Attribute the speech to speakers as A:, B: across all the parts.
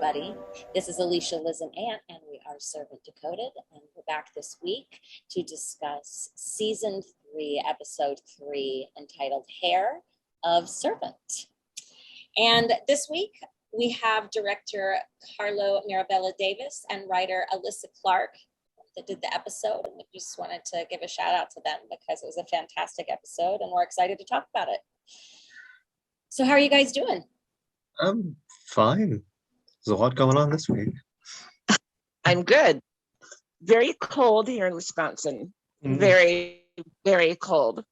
A: everybody. This is Alicia, Liz, and Ant, and we are Servant Decoded, and we're back this week to discuss Season 3, Episode 3, entitled Hair of Servant. And this week, we have director Carlo Mirabella Davis and writer Alyssa Clark that did the episode, and we just wanted to give a shout out to them because it was a fantastic episode, and we're excited to talk about it. So how are you guys doing?
B: I'm fine. There's a lot going on this week.
C: I'm good. Very cold here in Wisconsin. Very, very cold.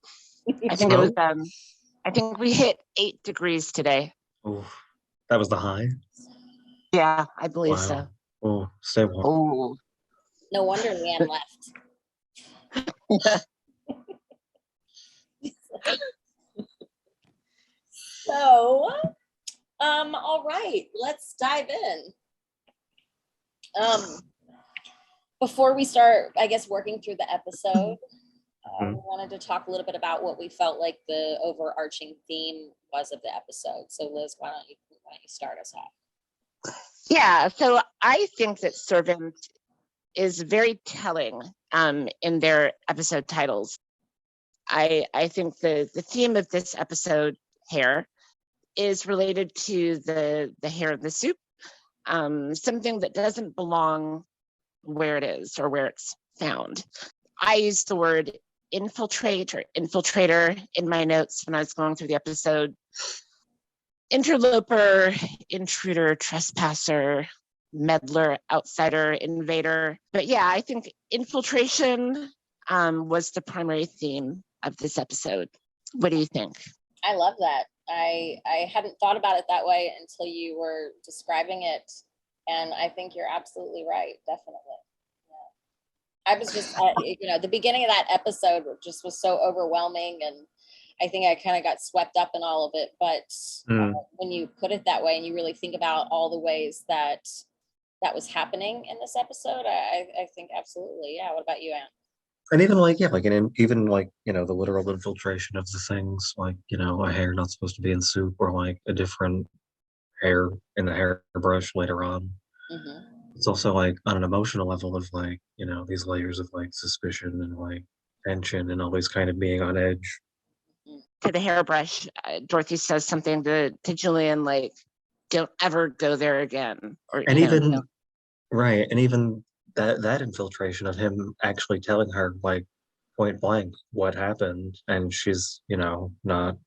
C: I think it was I think we hit 8 degrees today.
B: Oh, that was the high?
C: Yeah, I believe so.
B: Oh, stay warm.
C: Oh.
A: No wonder Leanne left. So, all right, let's dive in. Before we start, I guess, working through the episode, we wanted to talk a little bit about what we felt like the overarching theme was of the episode. So, Liz, why don't you start us off?
C: Yeah, so I think that Servant is very telling in their episode titles. I think the theme of this episode, hair, is related to the hair in the soup, something that doesn't belong where it is or where it's found. I used the word infiltrate or infiltrator in my notes when I was going through the episode. Interloper, intruder, trespasser, meddler, outsider, invader. But yeah, I think infiltration was the primary theme of this episode. What do you think?
A: I love that. I hadn't thought about it that way until you were describing it, and I think you're absolutely right. Definitely. Yeah. I was just, the beginning of that episode just was so overwhelming, and I think I kind of got swept up in all of it. But when you put it that way, and you really think about all the ways that was happening in this episode, I think absolutely. Yeah. What about you, Anne?
B: And even the literal infiltration of the things, like, a hair not supposed to be in soup, or like a different hair in the hairbrush later on. Mm-hmm. It's also like on an emotional level of like, these layers of like suspicion and like tension and always kind of being on edge.
C: To the hairbrush, Dorothy says something to Julian like, "Don't ever go there again."
B: Right, and even that infiltration of him actually telling her like point blank what happened, and she's not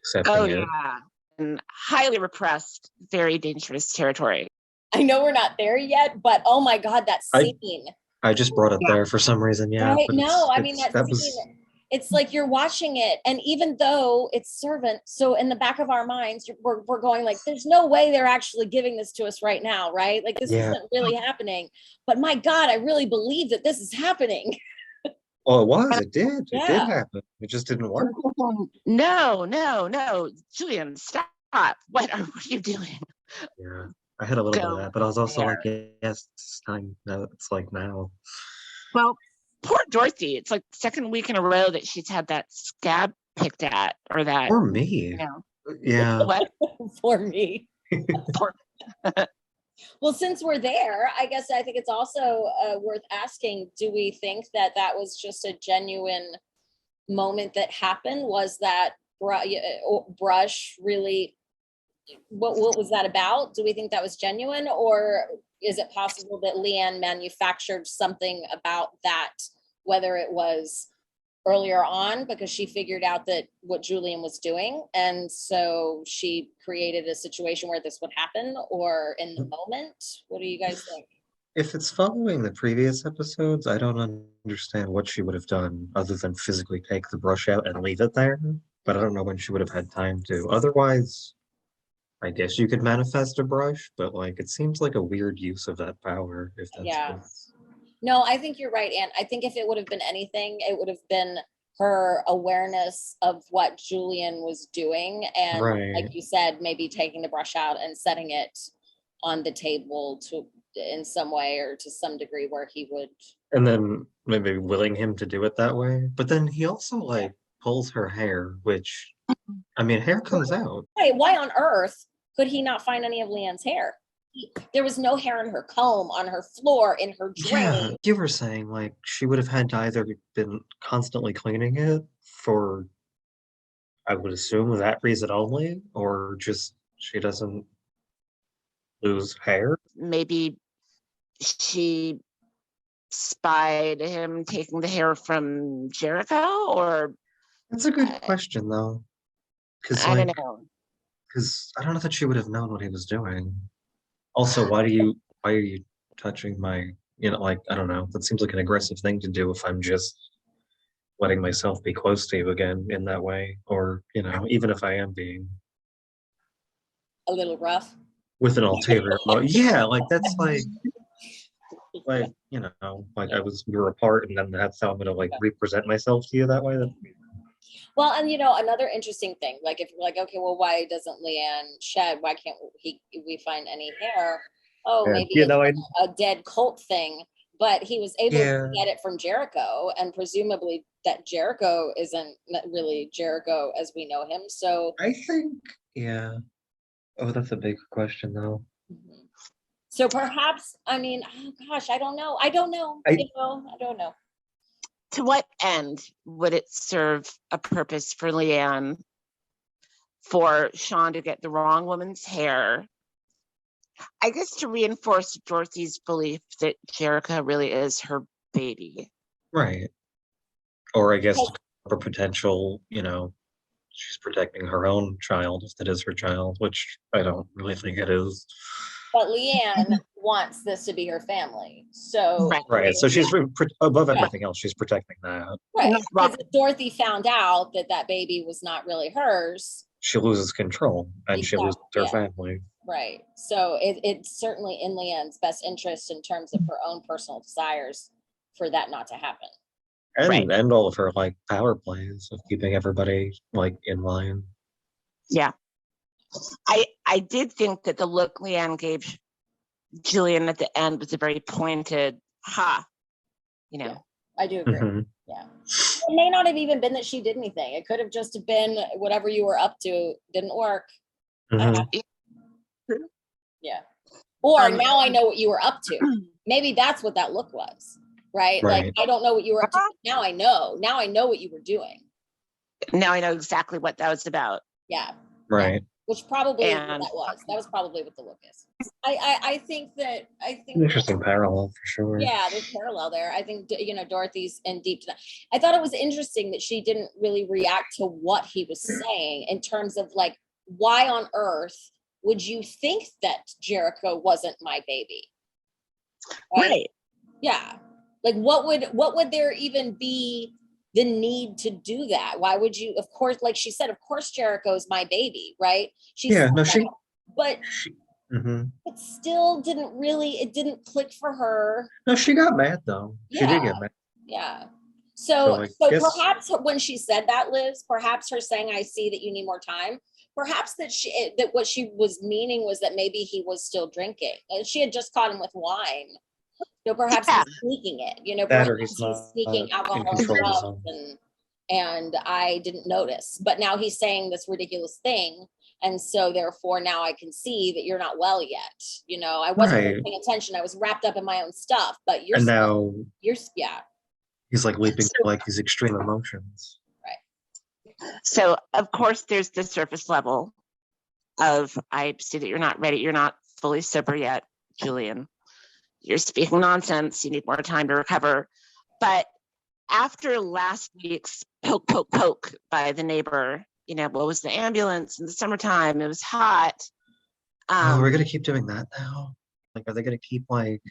B: accepting it.
C: Yeah, and highly repressed, very dangerous territory.
A: I know we're not there yet, but oh my god, that scene.
B: I just brought it there for some reason. Yeah,
A: right? No, I mean that scene. It's like you're watching it, and even though it's Servant, so in the back of our minds, we're going like, there's no way they're actually giving this to us right now, right? Like this isn't really happening. But my God, I really believe that this is happening.
B: Oh, it was. It did. Yeah. It did happen. It just didn't work.
C: No. Julian, stop. What are you doing?
B: Yeah, I had a little bit of that, but I was also like, yes, it's time. No, it's like now.
C: Well, poor Dorothy. It's like the second week in a row that she's had that scab picked at, or that.
B: For me. Yeah.
C: What?
A: For me. Well, since we're there, I guess I think it's also worth asking, do we think that was just a genuine moment that happened? Was that brush really, what was that about? Do we think that was genuine, or is it possible that Leanne manufactured something about that, whether it was earlier on because she figured out that what Julian was doing, and so she created a situation where this would happen, or in the moment? What do you guys think?
B: If it's following the previous episodes, I don't understand what she would have done other than physically take the brush out and leave it there, but I don't know when she would have had time to. Otherwise, I guess you could manifest a brush, but like it seems like a weird use of that power, if that's
A: No, I think you're right, Anne. I think if it would have been anything, it would have been her awareness of what Julian was doing. And like you said, maybe taking the brush out and setting it on the table in some way, or to some degree where he would.
B: And then maybe willing him to do it that way. But then he also pulls her hair, which, I mean, hair comes out.
A: Hey, why on earth could he not find any of Leanne's hair? There was no hair in her comb, on her floor, in her
B: Yeah,
A: drain.
B: you were saying like she would have had to either been constantly cleaning it for, I would assume, that reason only, or just she doesn't lose hair.
C: Maybe she spied him taking the hair from Jericho, or
B: That's a good
C: uh,
B: question though, because
C: I don't
B: like,
C: know.
B: because I don't know that she would have known what he was doing. Also, why are you touching my, like, I don't know. That seems like an aggressive thing to do if I'm just letting myself be close to you again in that way, or even if I am being
A: A little rough.
B: with an ulterior motive. Yeah, like that's like like we were apart, and then that's how I'm gonna like represent myself to you that way.
A: Well, and another interesting thing, like if you're like, okay, well, why doesn't Leanne shed? Why can't we find any hair? Oh,
B: Yeah,
A: maybe
B: you
A: it's
B: know, I
A: a dead cult thing. But he was able
B: yeah
A: to get it from Jericho, and presumably that Jericho isn't really Jericho as we know him. So,
B: I think yeah. Oh, that's a big question though.
A: mhm. So perhaps, I mean, oh gosh, I don't know. I don't know.
B: I
A: I don't know.
C: To what end would it serve a purpose for Leanne for Sean to get the wrong woman's hair? I guess to reinforce Dorothy's belief that Jericho really is her baby.
B: right. Or I guess to cover potential, she's protecting her own child if that is her child, which I don't really think it is.
A: But Leanne wants this to be her family. So,
B: Right. So she's above
A: yeah,
B: everything else, she's protecting that.
A: right.
C: Not
A: Because
C: wrong.
A: if Dorothy found out that that baby was not really hers,
B: She loses control and she loses
A: exactly,
B: her
A: yeah,
B: family.
A: right. So it's certainly in Leanne's best interest in terms of her own personal desires for that not to happen.
C: Right.
B: And all of her like power plays of keeping everybody like in line.
C: Yeah. I did think that the look Leanne gave Julian at the end was a very pointed ha,
A: Yeah, I do agree.
B: Mhm.
A: Yeah. It may not have even been that she did anything. It could have just been whatever you were up to didn't work.
B: Mhm.
A: Yeah. Or
C: Um,
A: now I know what you were up to. Maybe that's what that look was, right? Like,
B: Right.
A: I don't know what you were up to. But now I know. Now I know what you were doing.
C: now I know exactly what that was about.
A: Yeah.
B: Right.
A: Which probably what
C: And
A: that was. That was probably what the look is. I think that
B: An interesting parallel for sure.
A: yeah, there's parallel there. I think Dorothy's in deep to that. I thought it was interesting that she didn't really react to what he was saying in terms of like, why on earth would you think that Jericho wasn't my baby?
C: right.
A: Yeah. Like what would there even be the need to do that? Why would you, of course, like she said, of course Jericho's my baby, right? She
B: Yeah,
A: said
B: no,
A: that, but
B: Mhm.
A: it still it didn't click for her.
B: No, she got mad though. She
A: Yeah.
B: did get mad.
A: Yeah.
B: So
A: So
B: I
A: so
B: guess
A: perhaps when she said that, Liz, perhaps her saying, I see that you need more time, perhaps that what she was meaning was that maybe he was still drinking. And she had just caught him with wine. Perhaps
C: Yeah.
A: he's sneaking it,
B: that or
A: perhaps
B: he's
A: he's
B: not
A: sneaking
B: in
A: alcohol and
B: control of his
A: drugs
B: own.
A: and I didn't notice. But now he's saying this ridiculous thing. And so therefore now I can see that you're not well yet. I wasn't
B: Right.
A: paying attention. I was wrapped up in my own stuff, but
B: And now
A: yeah.
B: he's like leaping to like these extreme emotions.
C: So of course there's the surface level of I see that you're not ready, you're not fully sober yet, Julian. You're speaking nonsense, you need more time to recover. But after last week's poke by the neighbor, what was the ambulance in the summertime? It was hot.
B: Oh, we're gonna keep doing that now. Like, are they gonna keep like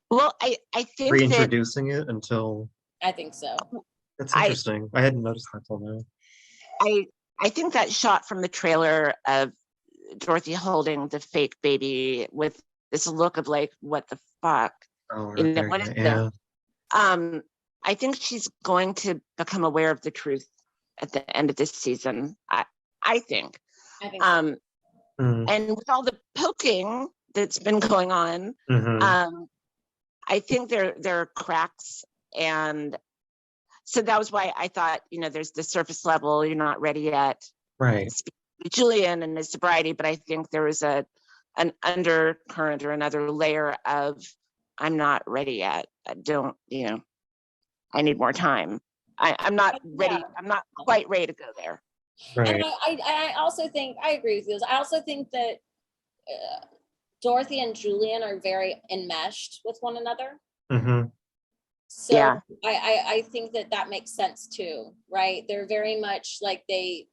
C: Well, I think
B: reintroducing it until?
A: I think so.
B: That's interesting. I hadn't noticed that till now.
C: I think that shot from the trailer of Dorothy holding the fake baby with this look of like, what the fuck?
B: Oh,
C: What is
B: yeah.
C: that? I think she's going to become aware of the truth at the end of this season. I think.
A: I think so.
C: And with all the poking that's been going on, I think there are cracks, and so that was why I thought, there's the surface level, you're not ready yet.
B: Right.
C: Julian and his sobriety, but I think there was a an undercurrent or another layer of, I'm not ready yet. I don't, I need more time. I'm not ready.
A: Yeah.
C: I'm not quite ready to go there.
B: Right.
A: And I also think, I agree with you. I also think that Dorothy and Julian are very enmeshed with one another.
B: Mm-hmm.
A: So
C: Yeah.
A: I think that makes sense too, right? They're very much like they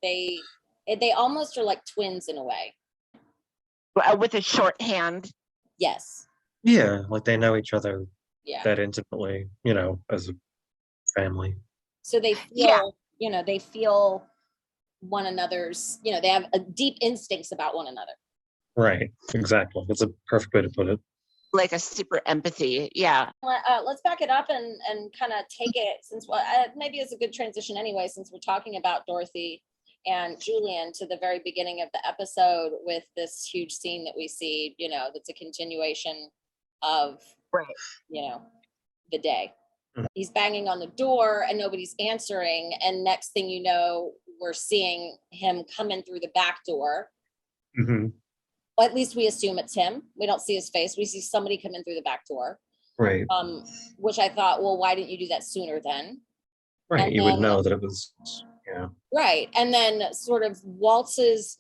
A: almost are like twins in a way.
C: With a shorthand.
A: Yes.
B: Yeah, like they know each other
A: Yeah.
B: that intimately, as a family.
A: So they feel, they feel one another's, they have a deep instincts about one another.
B: Right, exactly. It's a perfect way to put it.
C: Like a super empathy. Yeah.
A: Let's back it up and kind of take it, since maybe it's a good transition anyway, since we're talking about Dorothy and Julian, to the very beginning of the episode with this huge scene that we see, that's a continuation of,
C: right.
A: The day. Mm-hmm. He's banging on the door and nobody's answering. And next thing you know, we're seeing him come in through the back door.
B: Mm-hmm.
A: Well, at least we assume it's him. We don't see his face. We see somebody come in through the back door.
B: Right.
A: Which I thought, well, why didn't you do that sooner then?
B: Right.
A: And
B: you
A: then,
B: would know that it was, yeah.
A: Right. And then sort of waltzes,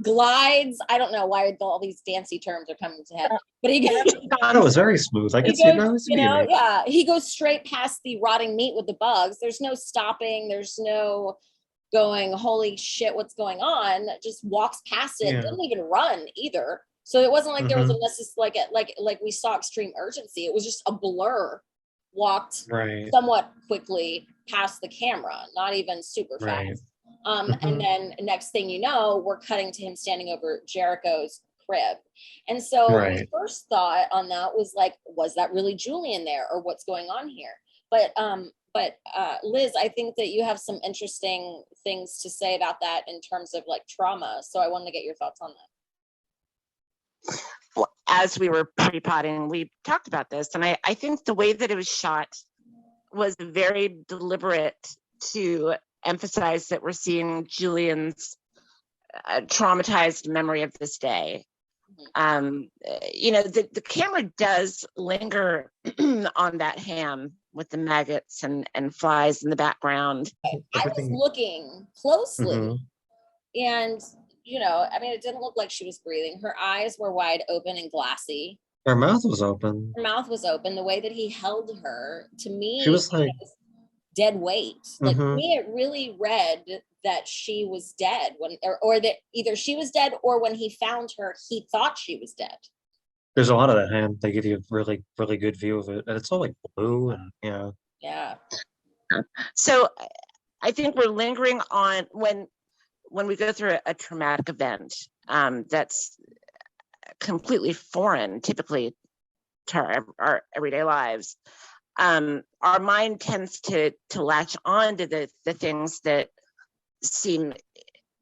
A: glides. I don't know why all these fancy terms are coming to head. But
B: it was very smooth. I could see it.
A: Yeah, he goes straight past the rotting meat with the bugs. There's no stopping. There's no going, holy shit, what's going on? Just walks past it. Yeah. Didn't even run either. So it wasn't like there was a necessary, like we saw extreme urgency. It was just a blur. Walked somewhat quickly past the camera, not even super fast. And then next thing you know, we're cutting to him standing over Jericho's crib. And so my first thought on that was like, was that really Julian there, or what's going on here? But Liz, I think that you have some interesting things to say about that in terms of like trauma. So I wanted to get your thoughts on that.
C: Well, as we were pre-potting, we talked about this, and I think the way that it was shot was very deliberate to emphasize that we're seeing Julian's traumatized memory of this day. The camera does linger on that ham with the maggots and flies in the background.
A: I was looking closely, and it didn't look like she was breathing. Her eyes were wide open and glassy.
B: Her mouth was open.
A: The way that he held her, to me,
B: she was like
A: dead weight. Like to me, it really read that she was dead or that either she was dead, or when he found her, he thought she was dead.
B: There's a lot of that hand. They give you a really, really good view of it, and it's all like blue and
A: yeah.
C: So I think we're lingering on when we go through a traumatic event that's completely foreign, typically, to our everyday lives. Our mind tends to latch on to the things that seem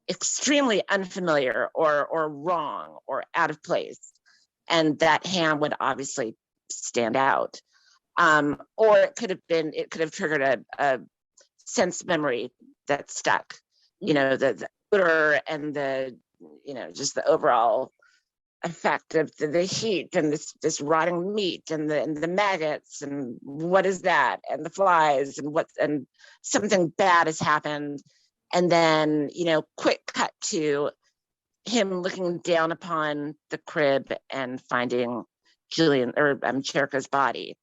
C: extremely unfamiliar or wrong or out of place, and that ham would obviously stand out. Or it could have triggered a sense memory that stuck. The odor and the just the overall effect of the heat and this rotting meat and the maggots and what is that, and the flies and something bad has happened, and then quick cut to him looking down upon the crib and finding Julian or Jericho's body.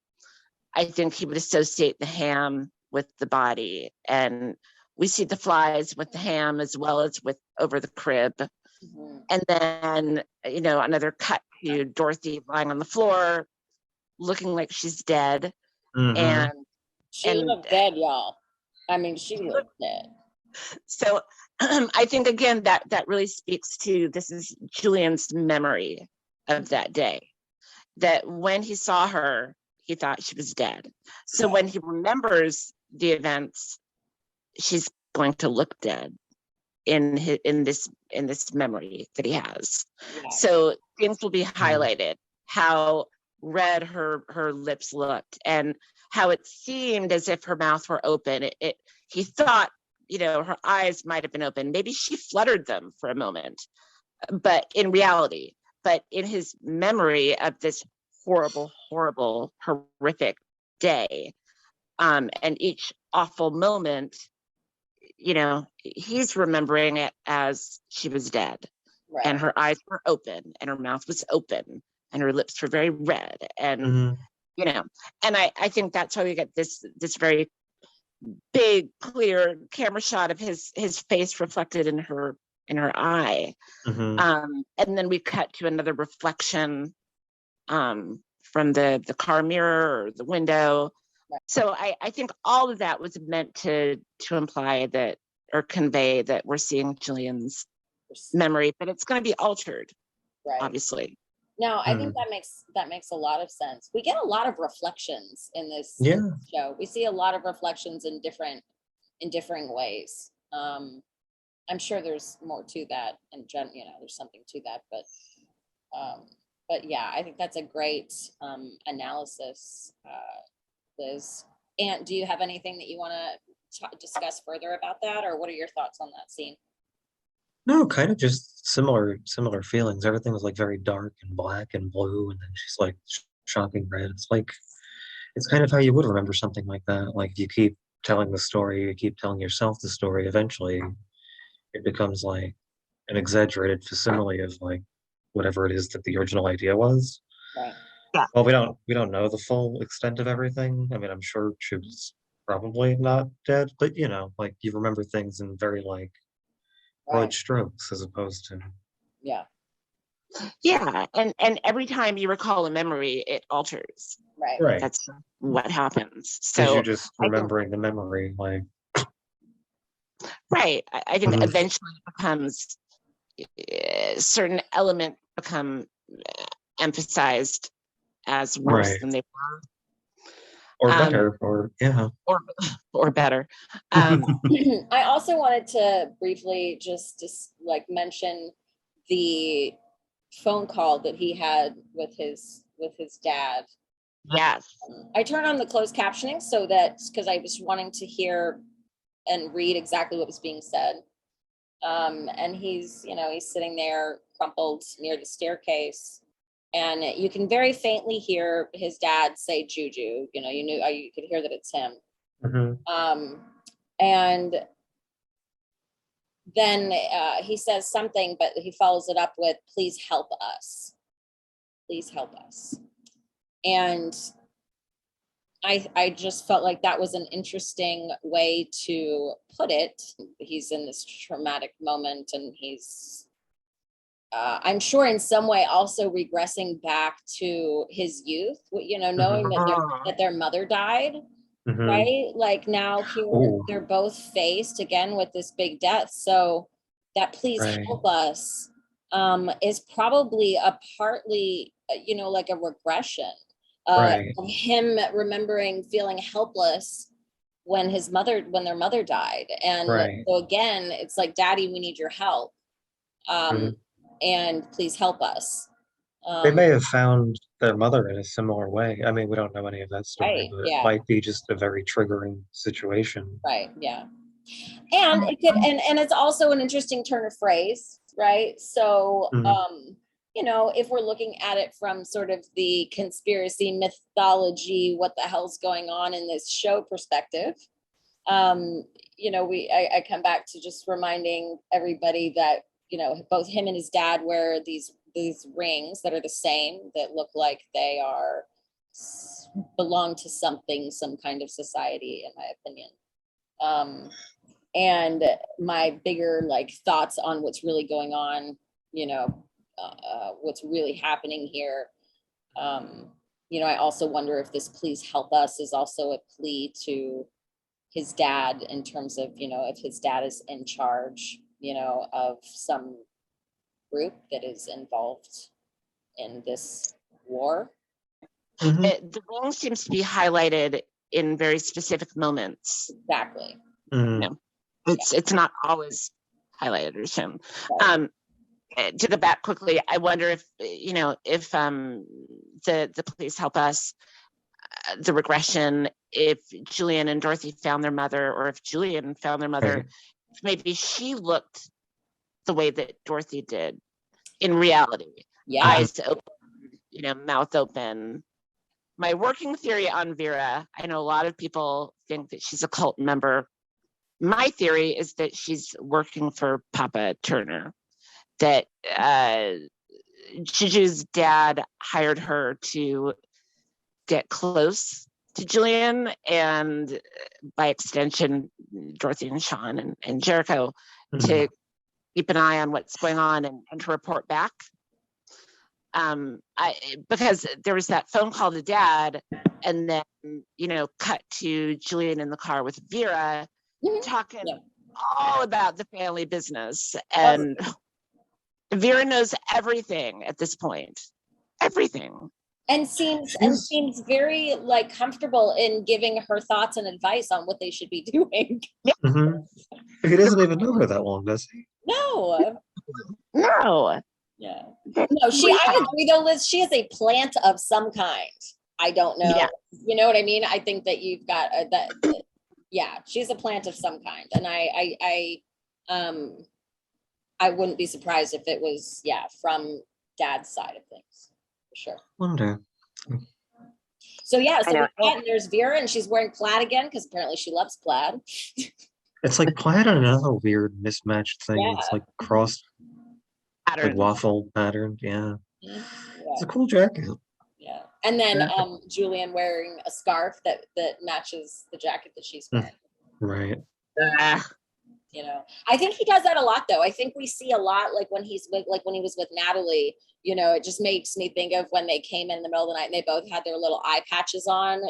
C: I think he would associate the ham with the body, and we see the flies with the ham as well as with over the crib. And then, another cut to Dorothy lying on the floor, looking like she's dead. And
A: she looked dead, y'all. She looked dead.
C: So I think, again, that really speaks to, this is Julian's memory of that day, that when he saw her, he thought she was dead. So when he remembers the events, she's going to look dead in this memory that he has. Yeah. So things will be highlighted, how red her lips looked and how it seemed as if her mouth were open. He thought her eyes might have been open. Maybe she fluttered them for a moment, but in reality, but in his memory of this horrible, horrible, horrific day, and each awful moment, he's remembering it as she was dead.
A: Right.
C: And her eyes were open and her mouth was open and her lips were very red. And, and I think that's why we get this very big, clear camera shot of his face reflected in her eye. And then we cut to another reflection from the car mirror or the window. Right. So I think all of that was meant to imply that, or convey that we're seeing Julian's memory, but it's going to be altered, right? Obviously.
A: No, I think that makes a lot of sense. We get a lot of reflections in this show. We see a lot of reflections in differing ways. I'm sure there's more to that, and there's something to that, but yeah, I think that's a great analysis, Liz. And do you have anything that you want to discuss further about that, or what are your thoughts on that scene?
B: No, kind of just similar feelings. Everything was like very dark and black and blue, and then she's like shocking red. It's like, it's kind of how you would remember something like that. Like if you keep telling the story, you keep telling yourself the story, eventually it becomes like an exaggerated facsimile of like whatever it is that the original idea was.
A: Right.
C: Yeah.
B: Well, we don't know the full extent of everything. I mean, I'm sure she was probably not dead, but like you remember things in very like broad strokes as opposed to
C: and every time you recall a memory, it alters.
A: Right.
C: That's what happens.
B: So
C: So
B: you're just remembering the memory, like
C: I think eventually it becomes certain elements become emphasized as worse than they were,
A: or
B: better,
C: or better.
A: I also wanted to briefly just like mention the phone call that he had with his dad.
C: Yes.
A: I turned on the closed captioning so that, because I was wanting to hear and read exactly what was being said. And he's sitting there crumpled near the staircase, and you can very faintly hear his dad say Juju. You could hear that it's him. And then he says something, but he follows it up with, please help us. Please help us. And I just felt like that was an interesting way to put it. He's in this traumatic moment, and he's, I'm sure in some way also regressing back to his youth, knowing that their mother died. Right? Like now here they're both faced again with this big death. So that please help us is probably a partly, like a regression of him remembering feeling helpless when their mother died. And so again, it's like, Daddy, we need your help. And please help us.
B: They may have found their mother in a similar way. I mean, we don't know any of that story, but it might be just a very triggering situation.
A: Right. Yeah. And it could, and it's also an interesting turn of phrase, right? So, if we're looking at it from sort of the conspiracy mythology, what the hell's going on in this show perspective, I come back to just reminding everybody that, both him and his dad wear these rings that are the same, that look like they belong to some kind of society, in my opinion. And my bigger like thoughts on what's really going on, what's really happening here. I also wonder if this please help us is also a plea to his dad, in terms of, if his dad is in charge, of some group that is involved in this war.
C: The role seems to be highlighted in very specific moments.
A: Exactly.
C: It's not always highlighted or shown. To go back quickly, I wonder if the please help us, the regression if Julian and Dorothy found their mother, or if Julian found their mother,
B: Right.
C: maybe she looked the way that Dorothy did in reality.
A: Yeah.
C: Eyes open, mouth open. My working theory on Vera, I know a lot of people think that she's a cult member. My theory is that she's working for Papa Turner, that Juju's dad hired her to get close to Julian, and by extension, Dorothy and Sean and Jericho, to keep an eye on what's going on and to report back. Because there was that phone call to Dad, and then cut to Julian in the car with Vera, talking all about the family business, and Vera knows everything at this point, everything,
A: and seems very like comfortable in giving her thoughts and advice on what they should be doing.
B: He doesn't even know her that long, does he?
A: No. Yeah. No, I agree though, Liz. She is a plant of some kind. I don't know.
C: Yeah.
A: You know what I mean? I think that you've got that. Yeah, she's a plant of some kind, and I wouldn't be surprised if it was from Dad's side of things, for sure.
B: Wonder.
A: So there's Vera, and she's wearing plaid again because apparently she loves plaid.
B: It's like plaid and another weird mismatched thing.
A: Yeah.
B: It's like cross, like waffle patterned. Yeah. It's a cool jacket.
A: Yeah. And then Julian wearing a scarf that matches the jacket that she's wearing.
B: Right.
A: I think he does that a lot though. I think we see a lot, like when he was with Natalie, it just makes me think of when they came in the middle of the night and they both had their little eye patches on,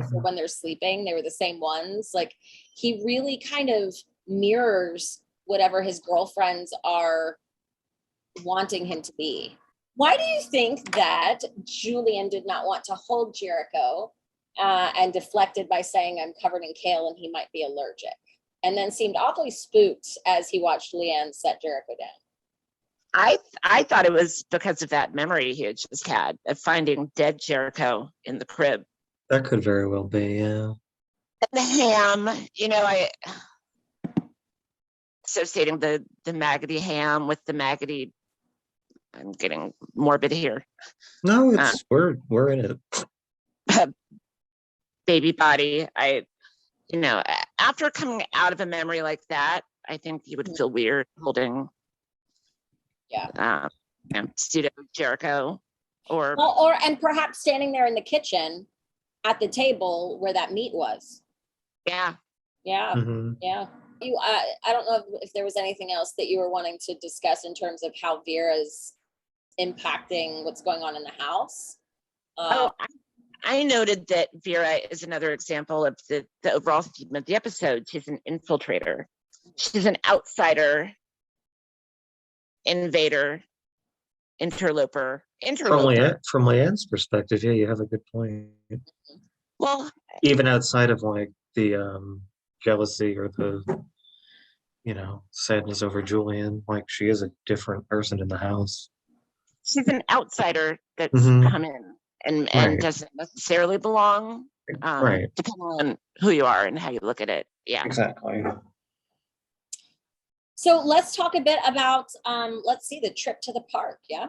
A: for when they're sleeping. They were the same ones. Like, he really kind of mirrors whatever his girlfriends are wanting him to be. Why do you think that Julian did not want to hold Jericho and deflected by saying, "I'm covered in kale and he might be allergic," and then seemed awfully spooked as he watched Leanne set Jericho down?
C: I thought it was because of that memory he had just had of finding dead Jericho in the crib.
B: That could very well be, yeah.
C: And the ham, I associating the maggoty ham with the maggoty. I'm getting morbid here.
B: No, it's we're in
C: it. Baby body. After coming out of a memory like that, I think you would feel weird holding pseudo Jericho,
A: and perhaps standing there in the kitchen at the table where that meat was. Yeah. I don't know if there was anything else that you were wanting to discuss in terms of how Vera's impacting what's going on in the house.
C: I noted that Vera is another example of the overall theme of the episode. She's an infiltrator. She's an outsider, invader, interloper.
B: From Leanne's perspective, you have a good point.
C: Well,
B: even outside of like the jealousy or the sadness over Julian, like, she is a different person in the house.
C: She's an outsider that's come in and doesn't necessarily belong, depending on who you are and how you look at it. Yeah,
B: exactly.
A: So let's talk a bit about the trip to the park. Yeah.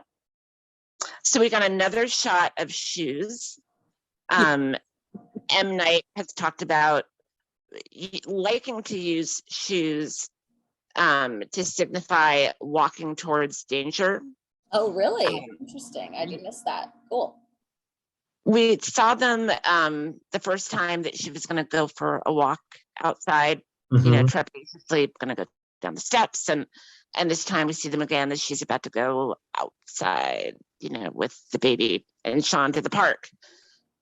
C: So we got another shot of shoes. M. Night has talked about liking to use shoes to signify walking towards danger.
A: Oh, really? Interesting. I did miss that. Cool.
C: We saw them the first time that she was going to go for a walk outside, trepidatiously going to go down the steps. And this time we see them again as she's about to go outside, with the baby and Sean to the park.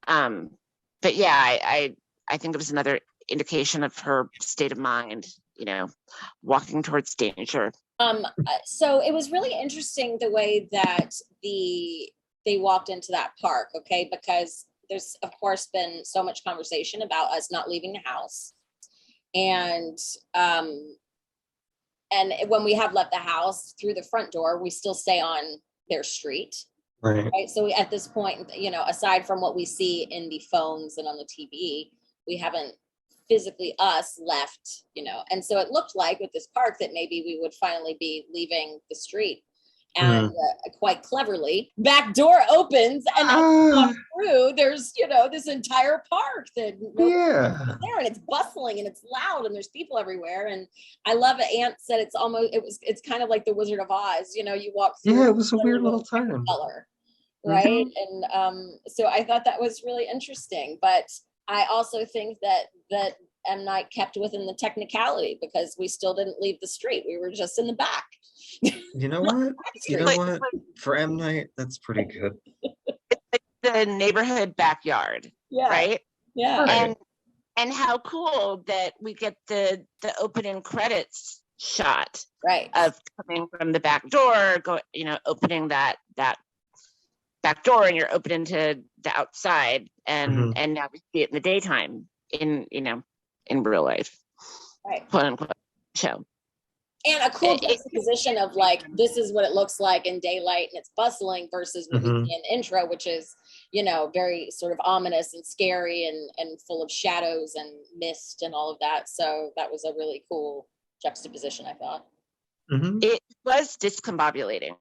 C: But yeah, I think it was another indication of her state of mind, walking towards danger.
A: So it was really interesting the way that they walked into that park, okay? Because there's, of course, been so much conversation about us not leaving the house. And when we have left the house through the front door, we still stay on their street. Right. So at this point, aside from what we see in the phones and on the TV, we haven't physically us left, you know. And so it looked like with this park that maybe we would finally be leaving the street. And quite cleverly, back door opens, and as you walk through, there's, you know, this entire park that
B: Yeah.
A: there, and it's bustling and it's loud and there's people everywhere. And I love it. Aunt said it's kind of like the Wizard of Oz, you know, you walk through.
B: Yeah, it was a weird little turn.
A: Color, right? And so I thought that was really interesting. But I also think that M. Night kept within the technicality, because we still didn't leave the street. We were just in the back.
B: You know what? You know what? For M. Night, that's pretty good.
C: The neighborhood backyard, right?
A: Yeah.
B: Right.
C: And how cool that we get the opening credits shot,
A: right,
C: of coming from the back door, opening that back door, and you're opening to the outside, and now we see it in the daytime in real life,
A: right,
C: quote unquote, show.
A: And a cool juxtaposition of like, this is what it looks like in daylight and it's bustling, versus what we see in intro, which is, you know, very sort of ominous and scary and full of shadows and mist and all of that. So that was a really cool juxtaposition, I thought.
C: It was discombobulating.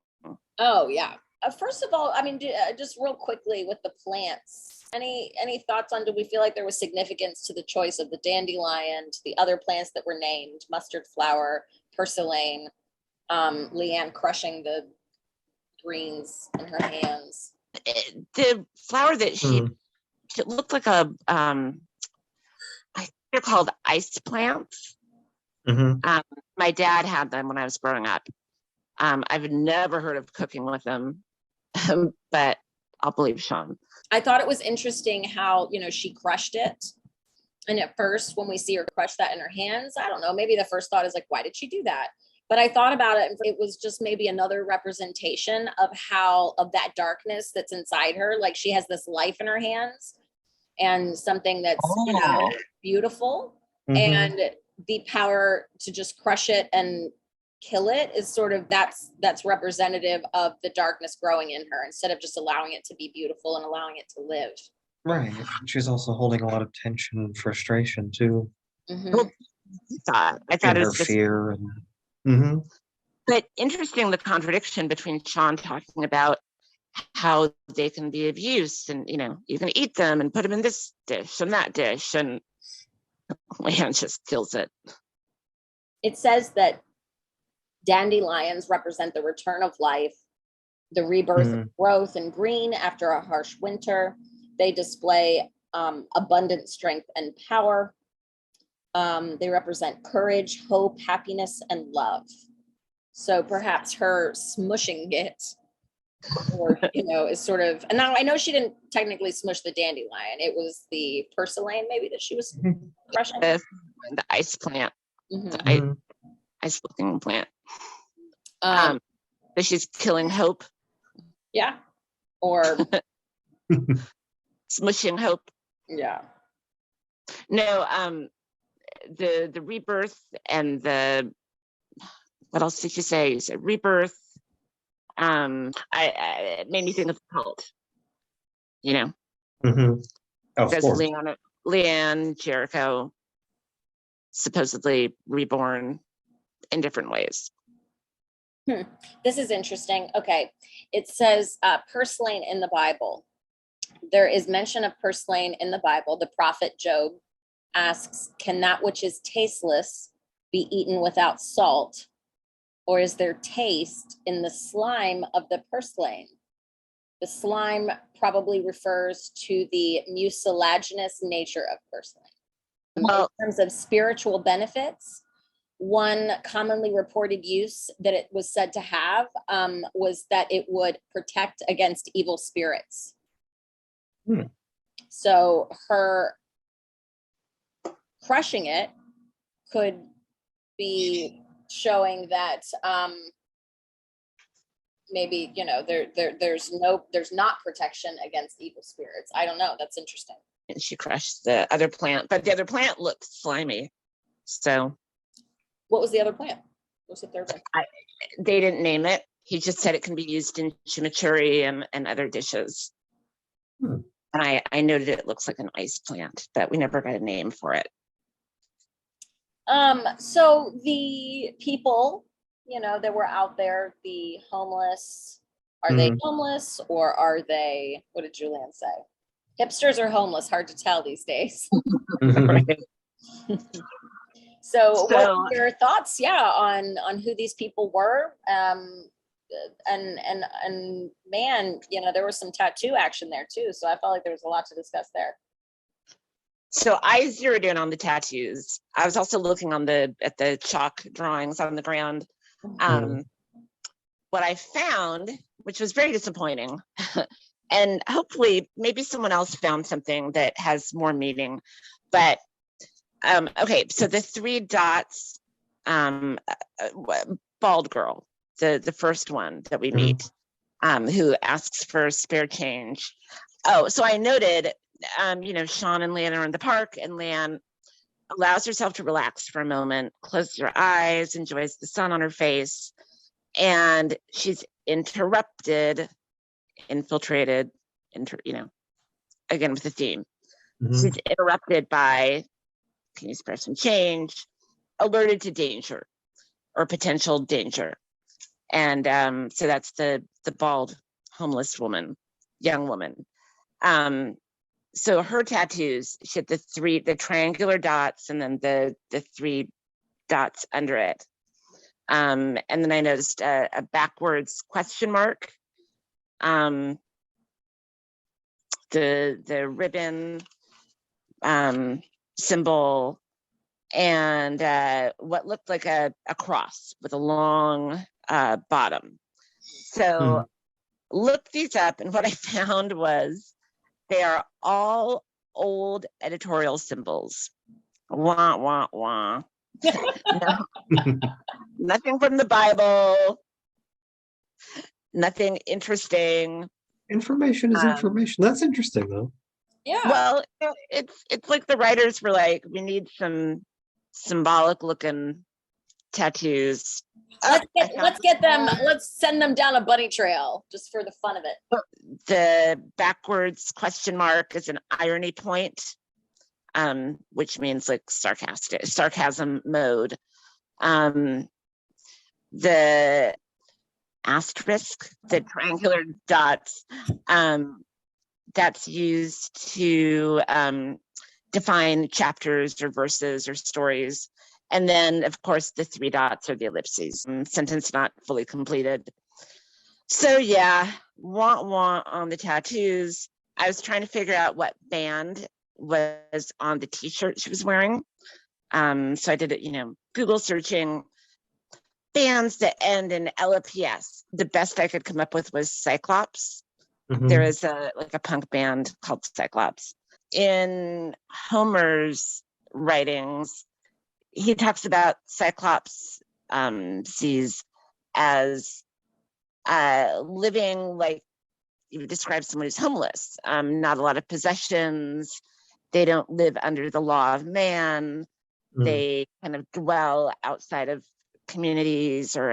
A: Oh yeah. First of all, I mean, just real quickly with the plants, any thoughts on, do we feel like there was significance to the choice of the dandelion, to the other plants that were named, mustard flower, purslane, Leanne crushing the greens in her hands?
C: The flower that she looked like a I think they're called ice plants. My dad had them when I was growing up. I've never heard of cooking with them, but I'll believe Sean.
A: I thought it was interesting how, you know, she crushed it. And at first, when we see her crush that in her hands, I don't know, maybe the first thought is like, why did she do that? But I thought about it, and it was just maybe another representation of that darkness that's inside her. Like, she has this life in her hands and something that's, you know, beautiful. And the power to just crush it and kill it is sort of, that's representative of the darkness growing in her, instead of just allowing it to be beautiful and allowing it to live.
B: Right. She's also holding a lot of tension and frustration too.
C: I thought
B: And
C: it
B: her
C: was just
B: fear. And,
C: but interesting, the contradiction between Sean talking about how they can be of use, and, you know, you can eat them and put them in this dish and that dish, and Leanne just kills it.
A: It says that dandelions represent the return of life, the rebirth of growth and green after a harsh winter. They display abundant strength and power. They represent courage, hope, happiness, and love. So perhaps her smushing it, or, you know, is sort of, and now I know she didn't technically smush the dandelion. It was the purslane maybe that she was crushing.
C: The ice plant, the ice looking plant. But she's killing hope.
A: Yeah. Or
C: smushing hope.
A: Yeah.
C: No, the rebirth and the, what else did you say? You said rebirth. It made me think of the cult. You know, because Leanne, Jericho, supposedly reborn in different ways.
A: This is interesting. Okay, it says purslane in the Bible. There is mention of purslane in the Bible. The prophet Job asks, can that which is tasteless be eaten without salt? Or is there taste in the slime of the purslane? The slime probably refers to the mucilaginous nature of purslane. Well, in terms of spiritual benefits, one commonly reported use that it was said to have was that it would protect against evil spirits. So her crushing it could be showing that maybe, you know, there's not protection against evil spirits. I don't know. That's interesting.
C: And she crushed the other plant, but the other plant looked slimy. So
A: what was the other plant? What's the third one?
C: They didn't name it. He just said it can be used in chimichurri and other dishes. And I noted it looks like an ice plant, but we never got a name for it.
A: So the people, that were out there, the homeless, are they homeless or are they, what did Julian say? Hipsters or homeless, hard to tell these days.
C: Right.
A: So what were your thoughts, on who these people were? And man, there was some tattoo action there too. So I felt like there was a lot to discuss there.
C: So I zeroed in on the tattoos. I was also looking at the chalk drawings on the ground. What I found, which was very disappointing, and hopefully maybe someone else found something that has more meaning, but okay, so the 3 dots, bald girl, the first one that we meet, who asks for spare change. Oh, so I noted, Sean and Leanne are in the park, and Leanne allows herself to relax for a moment, closes her eyes, enjoys the sun on her face, and she's infiltrated, again with the theme. She's interrupted by, can you spare some change, alerted to danger or potential danger. And so that's the bald homeless woman, young woman. So her tattoos, she had the triangular dots and then the 3 dots under it. And then I noticed a backwards question mark. The ribbon symbol, and what looked like a cross with a long bottom. So looked these up, and what I found was they are all old editorial symbols. Wah, wah, wah. Nothing from the Bible. Nothing interesting.
B: Information is information. That's interesting, though.
A: Yeah.
C: Well, it's like the writers were like, we need some symbolic looking tattoos.
A: Let's get them. Let's send them down a bunny trail just for the fun of it.
C: The backwards question mark is an irony point, which means like sarcasm mode. The asterisk, the triangular dots, that's used to define chapters or verses or stories. And then, of course, the 3 dots are the ellipses, sentence not fully completed. So yeah, wah on the tattoos. I was trying to figure out what band was on the t-shirt she was wearing. So I did it, Google searching bands that end in LPS. The best I could come up with was Cyclops. There is a punk band called Cyclops. In Homer's writings, he talks about Cyclops sees as living like, you describe someone who's homeless, not a lot of possessions. They don't live under the law of man. They kind of dwell outside of communities or,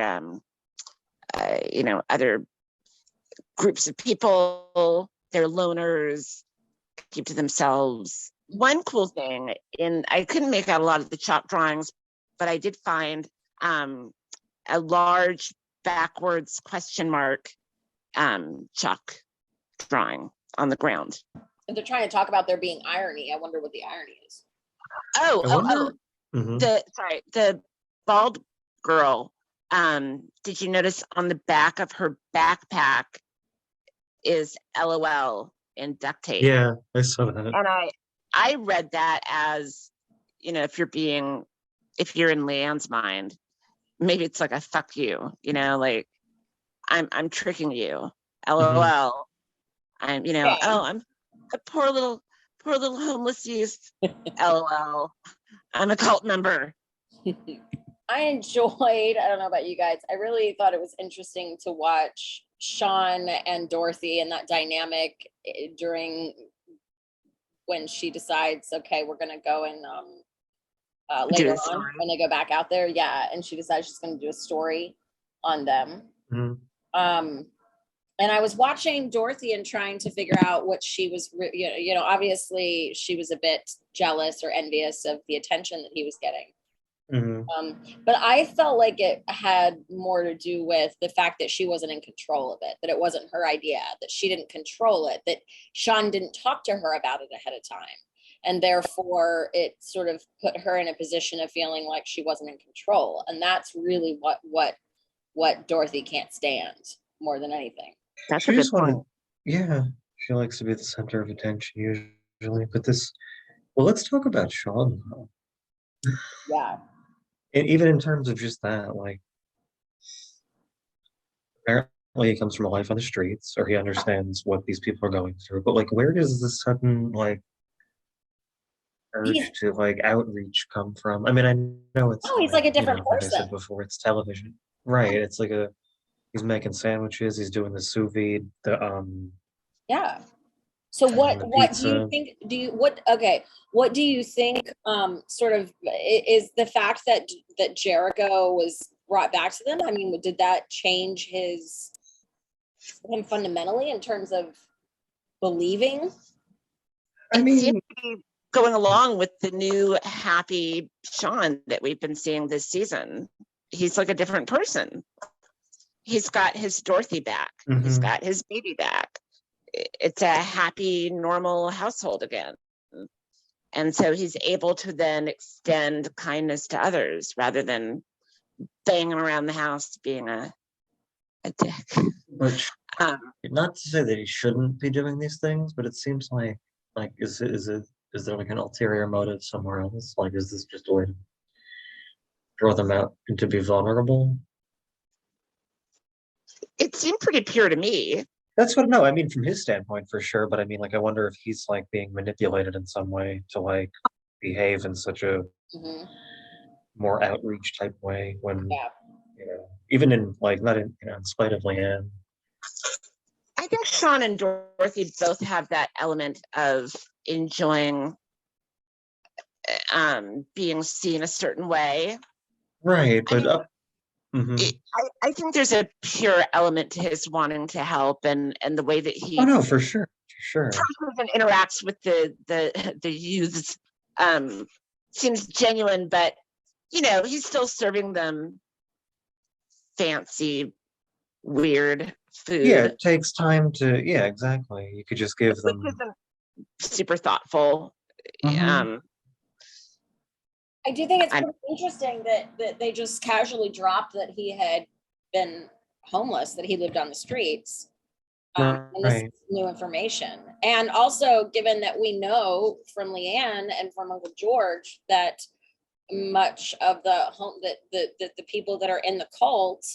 C: other groups of people. They're loners, keep to themselves. One cool thing, I couldn't make out a lot of the chalk drawings, but I did find a large backwards question mark chalk drawing on the ground.
A: And they're trying to talk about there being irony. I wonder what the irony is.
C: The bald girl. Did you notice on the back of her backpack is LOL in duct tape?
B: Yeah, I saw that.
C: And I read that as, if you're in Leanne's mind, maybe it's like a fuck you, like I'm tricking you. LOL. I'm I'm a poor little homeless youth. LOL. I'm a cult member.
A: I enjoyed, I don't know about you guys, I really thought it was interesting to watch Sean and Dorothy and that dynamic during when she decides, okay, we're going to go and later on when they go back out there. Yeah. And she decides she's going to do a story on them. And I was watching Dorothy and trying to figure out what she was, obviously she was a bit jealous or envious of the attention that he was getting. But I felt like it had more to do with the fact that she wasn't in control of it, that it wasn't her idea, that she didn't control it, that Sean didn't talk to her about it ahead of time. And therefore it sort of put her in a position of feeling like she wasn't in control. And that's really what Dorothy can't stand more than anything.
C: That's
B: She
C: a good
B: just wanted,
C: point.
B: yeah, she likes to be the center of attention usually. But well, let's talk about Sean though.
A: Yeah.
B: And even in terms of just that, like, apparently he comes from a life on the streets, or he understands what these people are going through. But like, where does this sudden like urge to like outreach come from? I mean, I know it's
A: He's like a different
B: like I
A: person.
B: said before, it's television, right? It's like he's making sandwiches, he's doing the sous vide,
A: Yeah. So what do you think, what do you think sort of is the fact that Jericho was brought back to them? I mean, did that change him fundamentally in terms of believing?
B: I
C: It seems
B: mean,
C: to be going along with the new happy Sean that we've been seeing this season. He's like a different person. He's got his Dorothy back. He's got his baby back. It's a happy, normal household again. And so he's able to then extend kindness to others rather than banging around the house being a dick.
B: Which, not to say that he shouldn't be doing these things, but it seems like is there like an ulterior motive somewhere else? Like, is this just a way to draw them out and to be vulnerable?
C: It seemed pretty pure to me.
B: That's what, no, I mean, from his standpoint, for sure. But I mean, like, I wonder if he's like being manipulated in some way to like behave in such a more outreach type way when, even in like, not in, in spite of Leanne.
C: I think Sean and Dorothy both have that element of enjoying being seen a certain way.
B: Right, but
C: I think there's a pure element to his wanting to help and the way that he
B: for sure
C: and interacts with the youths seems genuine, but he's still serving them fancy, weird food.
B: Yeah, it takes time to, yeah, exactly. You could just give them
C: super thoughtful.
A: I do think it's pretty interesting that they just casually dropped that he had been homeless, that he lived on the streets. And this is new information. And also, given that we know from Leanne and from Uncle George that much of the the people that are in the cult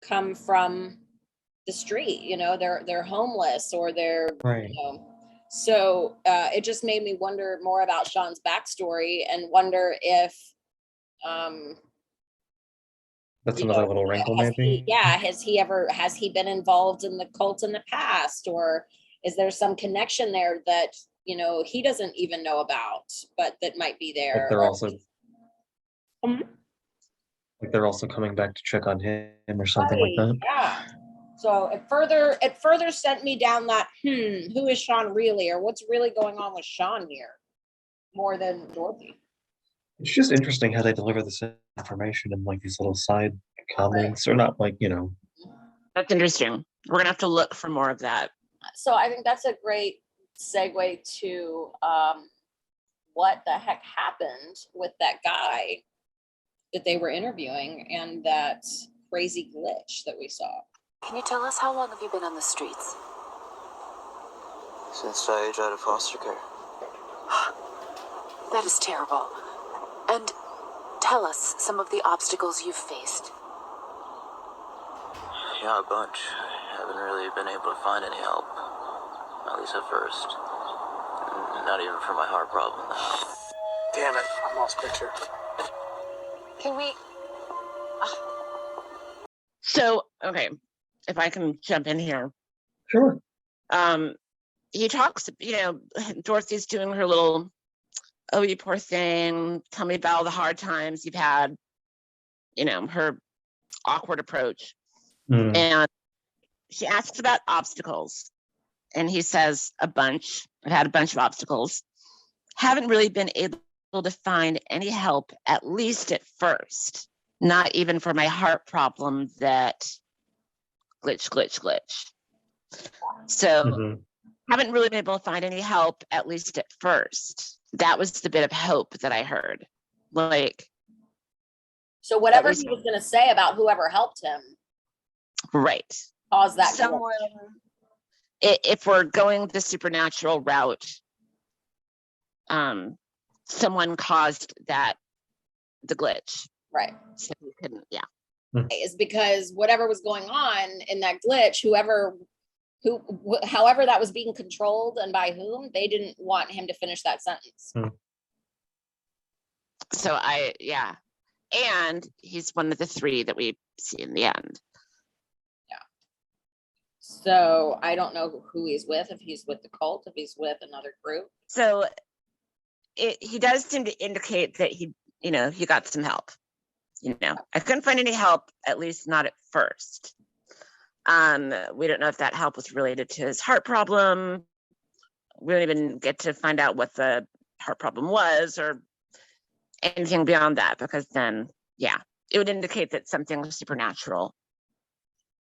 A: come from the street, they're homeless or they're so it just made me wonder more about Sean's backstory and wonder if
B: that's another little wrinkle, maybe.
A: Has he been involved in the cult in the past, or is there some connection there that he doesn't even know about, but that might be there?
B: Like they're also coming back to check on him or something like that.
A: Yeah. So it further sent me down that who is Sean really, or what's really going on with Sean here, more than Dorothy.
B: It's just interesting how they deliver this information in like these little side comments, or not like
C: That's interesting. We're gonna have to look for more of that.
A: So I think that's a great segue to what the heck happened with that guy that they were interviewing and that crazy glitch that we saw.
D: Can you tell us, how long have you been on the streets?
E: Since I aged out of foster care.
D: That is terrible. And tell us some of the obstacles you've faced.
E: Yeah, a bunch. I haven't really been able to find any help. At least at first. Not even for my heart problem.
F: Damn it, I lost picture.
D: Can we...
C: So, okay, if I can jump in here.
B: Sure.
C: He talks, Dorothy's doing her little, oh, you poor thing, tell me about all the hard times you've had, her awkward approach. And she asks about obstacles, and he says a bunch. I've had a bunch of obstacles. Haven't really been able to find any help, at least at first. Not even for my heart problem that glitch. So haven't really been able to find any help, at least at first. That was the bit of hope that I heard. Like,
A: so whatever he was going to say about whoever helped him,
C: right,
A: caused that.
C: Someone, if we're going the supernatural route, someone caused the glitch.
A: Right.
C: So we couldn't,
A: Is because whatever was going on in that glitch, however that was being controlled and by whom, they didn't want him to finish that sentence.
C: So and he's one of the three that we see in the end.
A: Yeah. So I don't know who he's with, if he's with the cult, if he's with another group.
C: So he does seem to indicate that he got some help. I couldn't find any help, at least not at first. We don't know if that help was related to his heart problem. We don't even get to find out what the heart problem was or anything beyond that, because then, it would indicate that something supernatural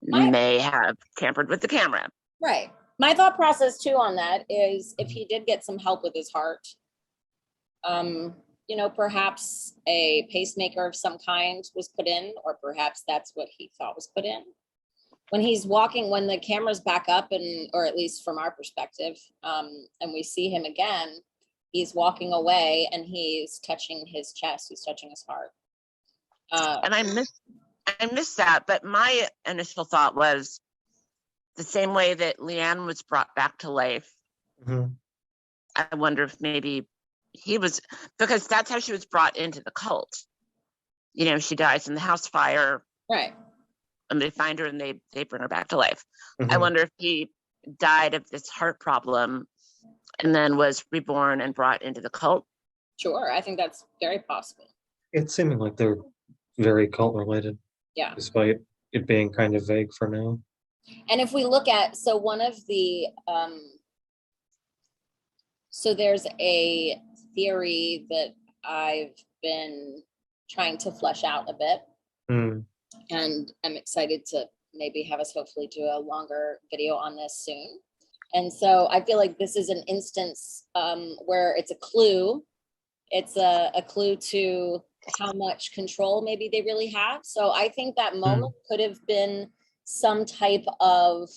C: may have tampered with the camera.
A: Right. My thought process too on that is if he did get some help with his heart, perhaps a pacemaker of some kind was put in, or perhaps that's what he thought was put in. When he's walking, when the camera's back up, or at least from our perspective, and we see him again, he's walking away and he's touching his chest, he's touching his heart.
C: And I missed that, but my initial thought was the same way that Leanne was brought back to life. I wonder if maybe he was, because that's how she was brought into the cult. She dies in the house fire.
A: Right.
C: And they find her and they bring her back to life. I wonder if he died of this heart problem and then was reborn and brought into the cult.
A: Sure, I think that's very possible.
B: It's seeming like they're very cult related.
A: Yeah.
B: Despite it being kind of vague for now.
A: And if we look at, so one of the, so there's a theory that I've been trying to flesh out a bit. And I'm excited to maybe have us hopefully do a longer video on this soon. And so I feel like this is an instance where it's a clue. It's a clue to how much control maybe they really have. So I think that moment could have been some type of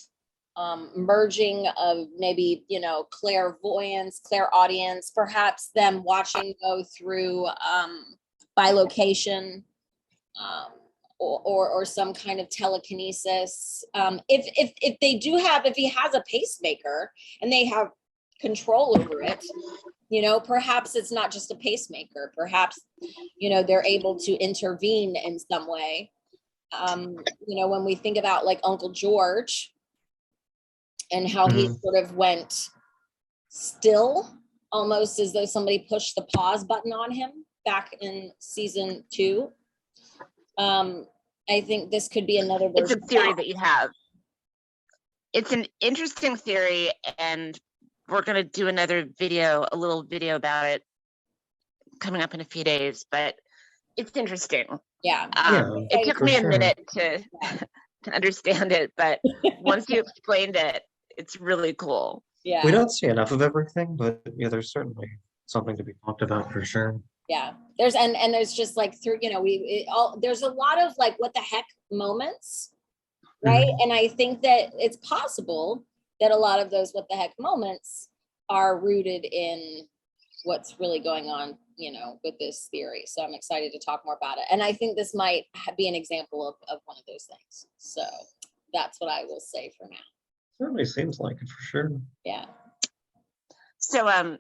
A: merging of maybe, clairvoyance, clairaudience, perhaps them watching go through by location, or some kind of telekinesis. If they do have, if he has a pacemaker and they have control over it, perhaps it's not just a pacemaker. Perhaps, they're able to intervene in some way. When we think about like Uncle George and how he sort of went still, almost as though somebody pushed the pause button on him back in season 2. I think this could be another version.
C: It's a theory that you have. It's an interesting theory, and we're going to do another video, a little video about it coming up in a few days, but it's interesting.
A: Yeah.
C: It took me a minute to understand it, but once you explained it, it's really cool.
A: Yeah.
B: We don't see enough of everything, but there's certainly something to be talked about for sure.
A: Yeah, there's and there's just like through, there's a lot of like what the heck moments, right? And I think that it's possible that a lot of those what the heck moments are rooted in what's really going on, with this theory. So I'm excited to talk more about it. And I think this might be an example of one of those things. So that's what I will say for now.
B: Certainly seems like it for sure.
A: Yeah.
C: So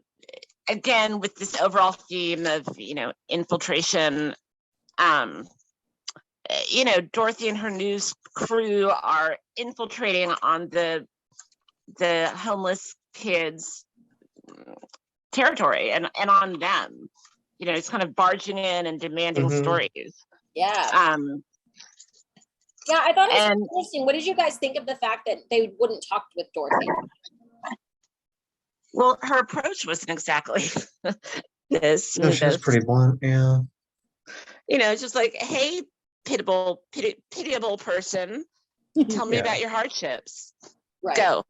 C: again, with this overall theme of, infiltration, Dorothy and her news crew are infiltrating on the homeless kids' territory and on them. It's kind of barging in and demanding stories.
A: Yeah. Yeah, I thought it was
C: And
A: interesting. What did you guys think of the fact that they wouldn't talk with Dorothy?
C: well, her approach wasn't exactly this.
B: No, she was pretty blunt. Yeah.
C: It's just like, hey, pitiable person, tell me
B: Yeah.
C: about your hardships.
A: Right.
C: Go.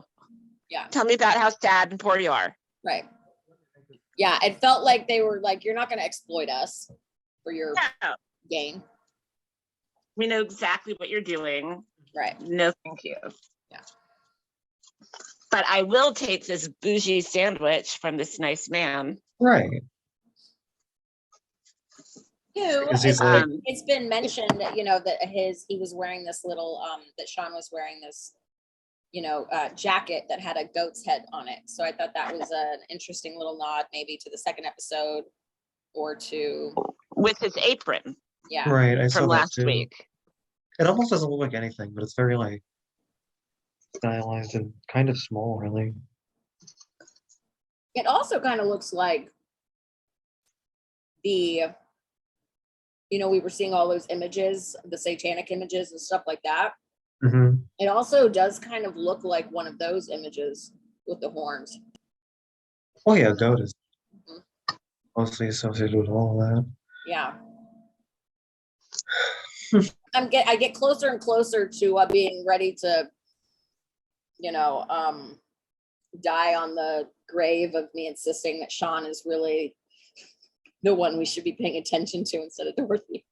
A: Yeah.
C: Tell me about how sad and poor you are.
A: Right. Yeah, it felt like they were like, you're not going to exploit us for your gain.
C: We know exactly what you're doing.
A: Right.
C: No, thank you.
A: Yeah.
C: But I will take this bougie sandwich from this nice man.
B: Right.
A: Who,
B: Because he's like,
A: it's been mentioned that, that he was wearing this little, that Sean was wearing this, jacket that had a goat's head on it. So I thought that was an interesting little nod maybe to the second episode or to.
C: With his apron.
A: Yeah.
B: right. I saw
C: From
B: that
C: last
B: too.
C: week.
B: It almost doesn't look like anything, but it's very like stylized and kind of small, really.
A: It also kind of looks like we were seeing all those images, the satanic images and stuff like that.
B: Mm-hmm.
A: It also does kind of look like one of those images with the horns.
B: Oh yeah, goat is mostly associated with all of that.
A: Yeah. I get closer and closer to being ready to, die on the grave of me insisting that Sean is really the one we should be paying attention to instead of Dorothy.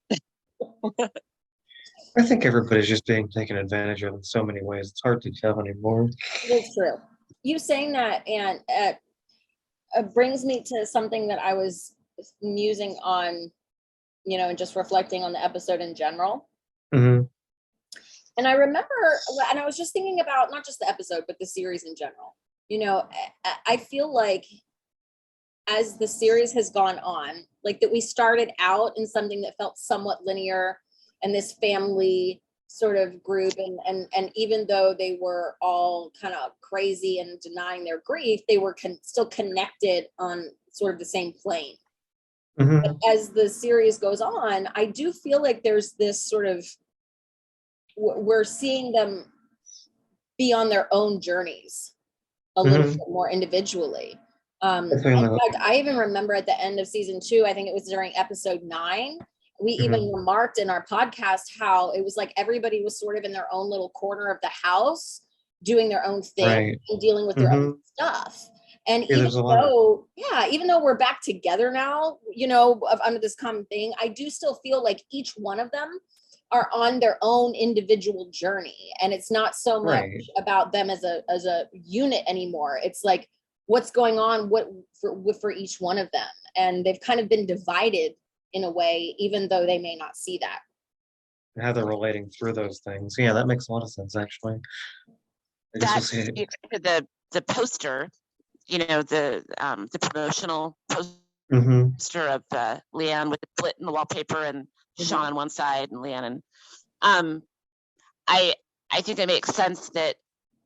B: I think everybody's just being taken advantage of in so many ways. It's hard to tell anymore.
A: It's true. You saying that, and brings me to something that I was musing on, and just reflecting on the episode in general.
B: Mm-hmm.
A: And I remember, and I was just thinking about not just the episode, but the series in general. I feel like as the series has gone on, like that we started out in something that felt somewhat linear and this family sort of group. And even though they were all kind of crazy and denying their grief, they were still connected on sort of the same plane.
B: Mm-hmm.
A: But as the series goes on, I do feel like there's this sort of, we're seeing them be on their own journeys a little bit more individually. In fact, I even remember at the end of season 2, I think it was during episode 9, we even remarked in our podcast how it was like everybody was sort of in their own little corner of the house doing their own thing and dealing with their own stuff. And even though we're back together now, under this common thing, I do still feel like each one of them are on their own individual journey. And it's not so much about them as a unit anymore. It's like what's going on for each one of them. And they've kind of been divided in a way, even though they may not see that.
B: How they're relating through those things. Yeah, that makes a lot of sense, actually.
C: That's the poster, the promotional poster of Leanne with the split in the wallpaper and Sean on one side and Leanne. And I think it makes sense that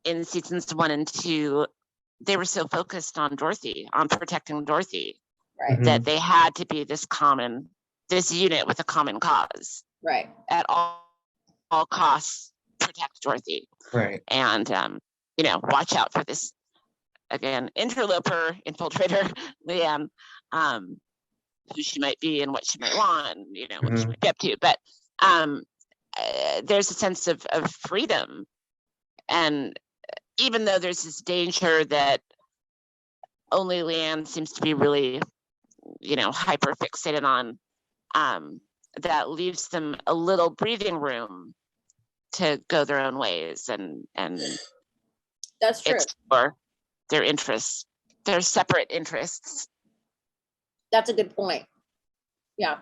C: in seasons 1 and 2, they were so focused on Dorothy, on protecting Dorothy, that they had to be this unit with a common cause.
A: Right.
C: At all costs, protect Dorothy.
B: Right.
C: And, watch out for this, again, interloper, infiltrator, Leanne, who she might be and what she might want, what she might get up to. But there's a sense of freedom. And even though there's this danger that only Leanne seems to be really, hyper fixated on, that leaves them a little breathing room to go their own ways and
A: that's true.
C: Explore their interests, their separate interests.
A: That's a good point. Yeah.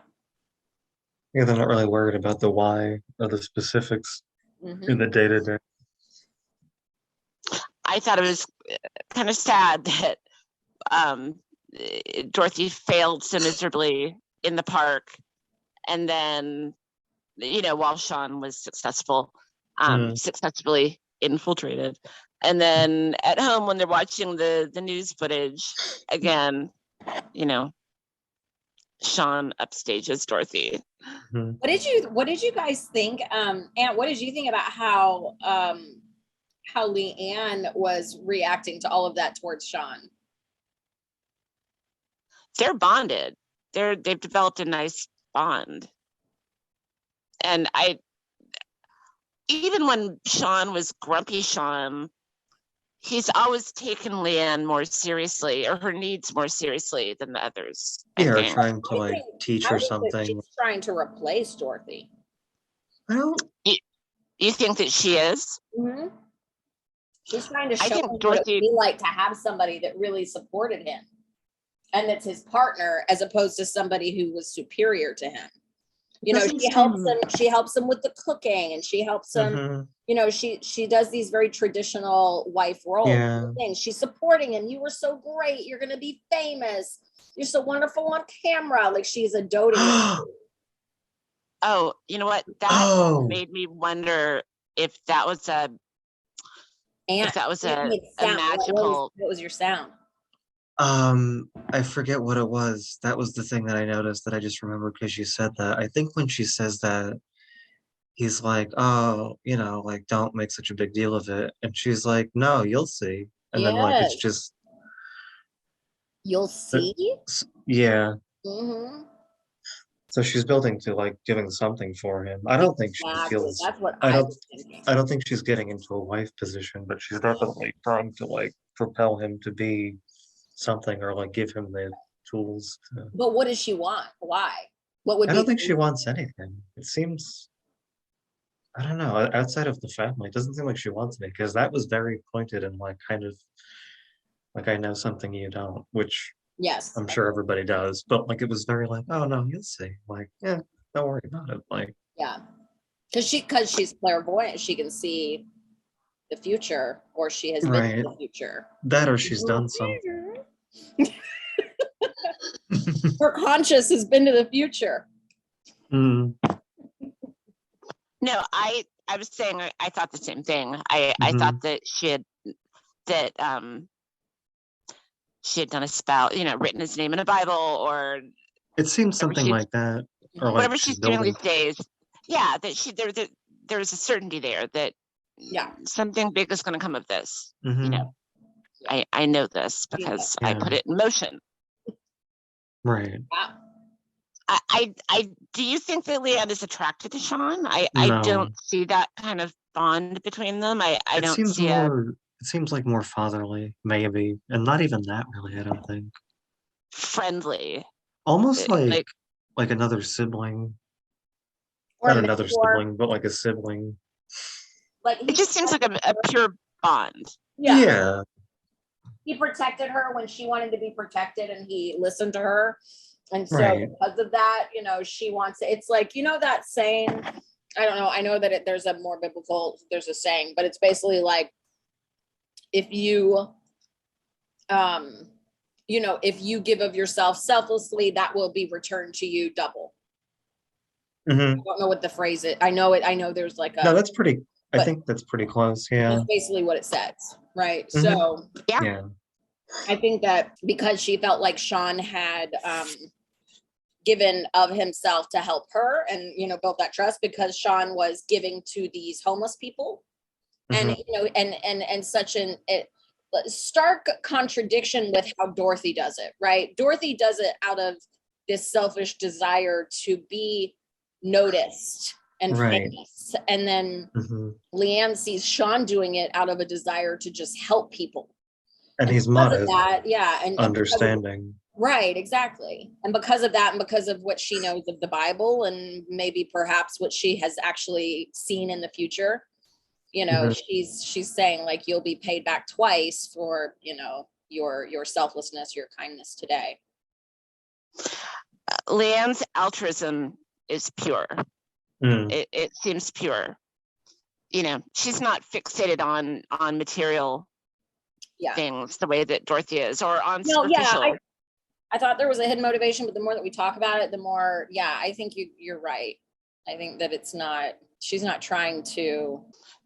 B: Yeah, they're not really worried about the why or the specifics in the day-to-day.
C: I thought it was kind of sad that Dorothy failed so miserably in the park, and then while Sean was successfully infiltrated, and then at home when they're watching the news footage again, Sean upstages Dorothy.
B: Mhm.
A: What did you guys think? And what did you think about how Leanne was reacting to all of that towards Sean?
C: They're bonded. They've developed a nice bond. And even when Sean was grumpy Sean, he's always taken Leanne more seriously, or her needs more seriously than the others.
B: Yeah, or
C: I think.
B: trying to like teach
A: I
B: her
A: think that
B: something.
A: she's trying to replace Dorothy.
B: I don't.
C: You think that she is?
A: Mm-hmm. She's trying to
C: I
A: show
C: think
A: him what it
C: Dorothy-
A: would be like to have somebody that really supported him, and that's his partner, as opposed to somebody who was superior to him. You know,
B: Doesn't
A: she helps
B: seem-
A: him. She helps him with the cooking, and she helps him.
B: Mhm.
A: You know, she does these very traditional wife roles.
B: Yeah.
A: Things. She's supporting him. You were so great. You're going to be famous. You're so wonderful on camera. Like, she's a doting.
C: Oh, you know what? That
B: Oh.
C: made me wonder if that was a
A: And
C: if that was
A: you
C: a
A: made sound.
C: magical.
A: What was your sound?
B: I forget what it was. That was the thing that I noticed that I just remembered because you said that. I think when she says that, he's like, "Oh, you know, like don't make such a big deal of it," and she's like, "No, you'll see." And then like it's
A: Yes.
B: just
A: You'll see.
B: yeah.
A: Mm-hmm.
B: So she's building to like doing something for him. I don't think she
A: Exactly.
B: feels.
A: That's what
B: I
A: I
B: don't.
A: was thinking.
B: I don't think she's getting into a wife position, but she's definitely trying to like propel him to be something or like give him the tools to.
A: But what does she want? Why? What would
B: I
A: be
B: don't think she wants anything. It seems, I don't know, outside of the family, it doesn't seem like she wants me because that was very pointed and like kind of like I know something you don't, which
A: Yes.
B: I'm sure everybody does, but like it was very like, oh no, you'll see. Like, yeah, don't worry about it. Like,
A: Yeah. Because she's clairvoyant, she can see the future, or she has been in
B: right.
A: the future.
B: That or she's done something.
A: Her conscious has been to the future.
B: Mm,
C: No, I was saying I thought the same thing. I thought that she had done a spell, you know, written his name in a Bible, or
B: it seems something
C: she's-
B: like that. Or like
C: whatever she's doing
B: building.
C: these days. Yeah, that there's a certainty there that
A: Yeah.
C: something big is going to come of this.
B: Mhm.
C: You know, I know this because I
B: Yeah.
C: put it in motion.
B: Right.
A: Wow.
C: I do you think that Leanne is attracted to Sean? I
B: No.
C: don't see that kind of bond between them. I
B: It
C: don't
B: seems
C: see
B: more. It seems like more fatherly, maybe, and not even that really. I don't think.
C: friendly.
B: Almost
C: Like
B: like another sibling.
A: Or
B: Not
A: a
B: another
A: mentor.
B: sibling, but like a sibling.
A: Like
C: it just seems like a pure bond.
B: Yeah.
A: He protected her when she wanted to be protected, and he listened to her. And so
B: Right.
A: because of that, you know, she wants it's like, you know, that saying, I don't know, I know that there's a more biblical, there's a saying, but it's basically like, if you you know, if you give of yourself selflessly, that will be returned to you double.
B: Hmm.
A: I don't know what the phrase is. I know there's like a
B: No, that's pretty. I
A: but-
B: think that's pretty close. Yeah.
A: that's basically what it says, right?
B: Mhm.
A: So
B: Yeah.
A: I think that because she felt like Sean had given of himself to help her, and you know, built that trust, because Sean was giving to these homeless people, and
B: Mhm.
A: you know, and such an stark contradiction with how Dorothy does it, right? Dorothy does it out of this selfish desire to be noticed and
B: Right.
A: famous, and then
B: Mhm.
A: Leanne sees Sean doing it out of a desire to just help people.
B: And he's
A: Because of
B: modest,
A: that, yeah, and because of-
B: understanding.
A: right, exactly. And because of that, and because of what she knows of the Bible, and maybe perhaps what she has actually seen in the future, you know, she's saying like, you'll be paid back twice for, you know, your selflessness, your kindness today.
C: Leanne's altruism is pure.
B: Mm.
C: It seems pure. You know, she's not fixated on material
A: Yeah.
C: things the way that Dorothy is, or on
A: No, yeah,
C: superficial.
A: I thought there was a hidden motivation, but the more that we talk about it, the more, yeah, I think you're right. I think that she's not trying to,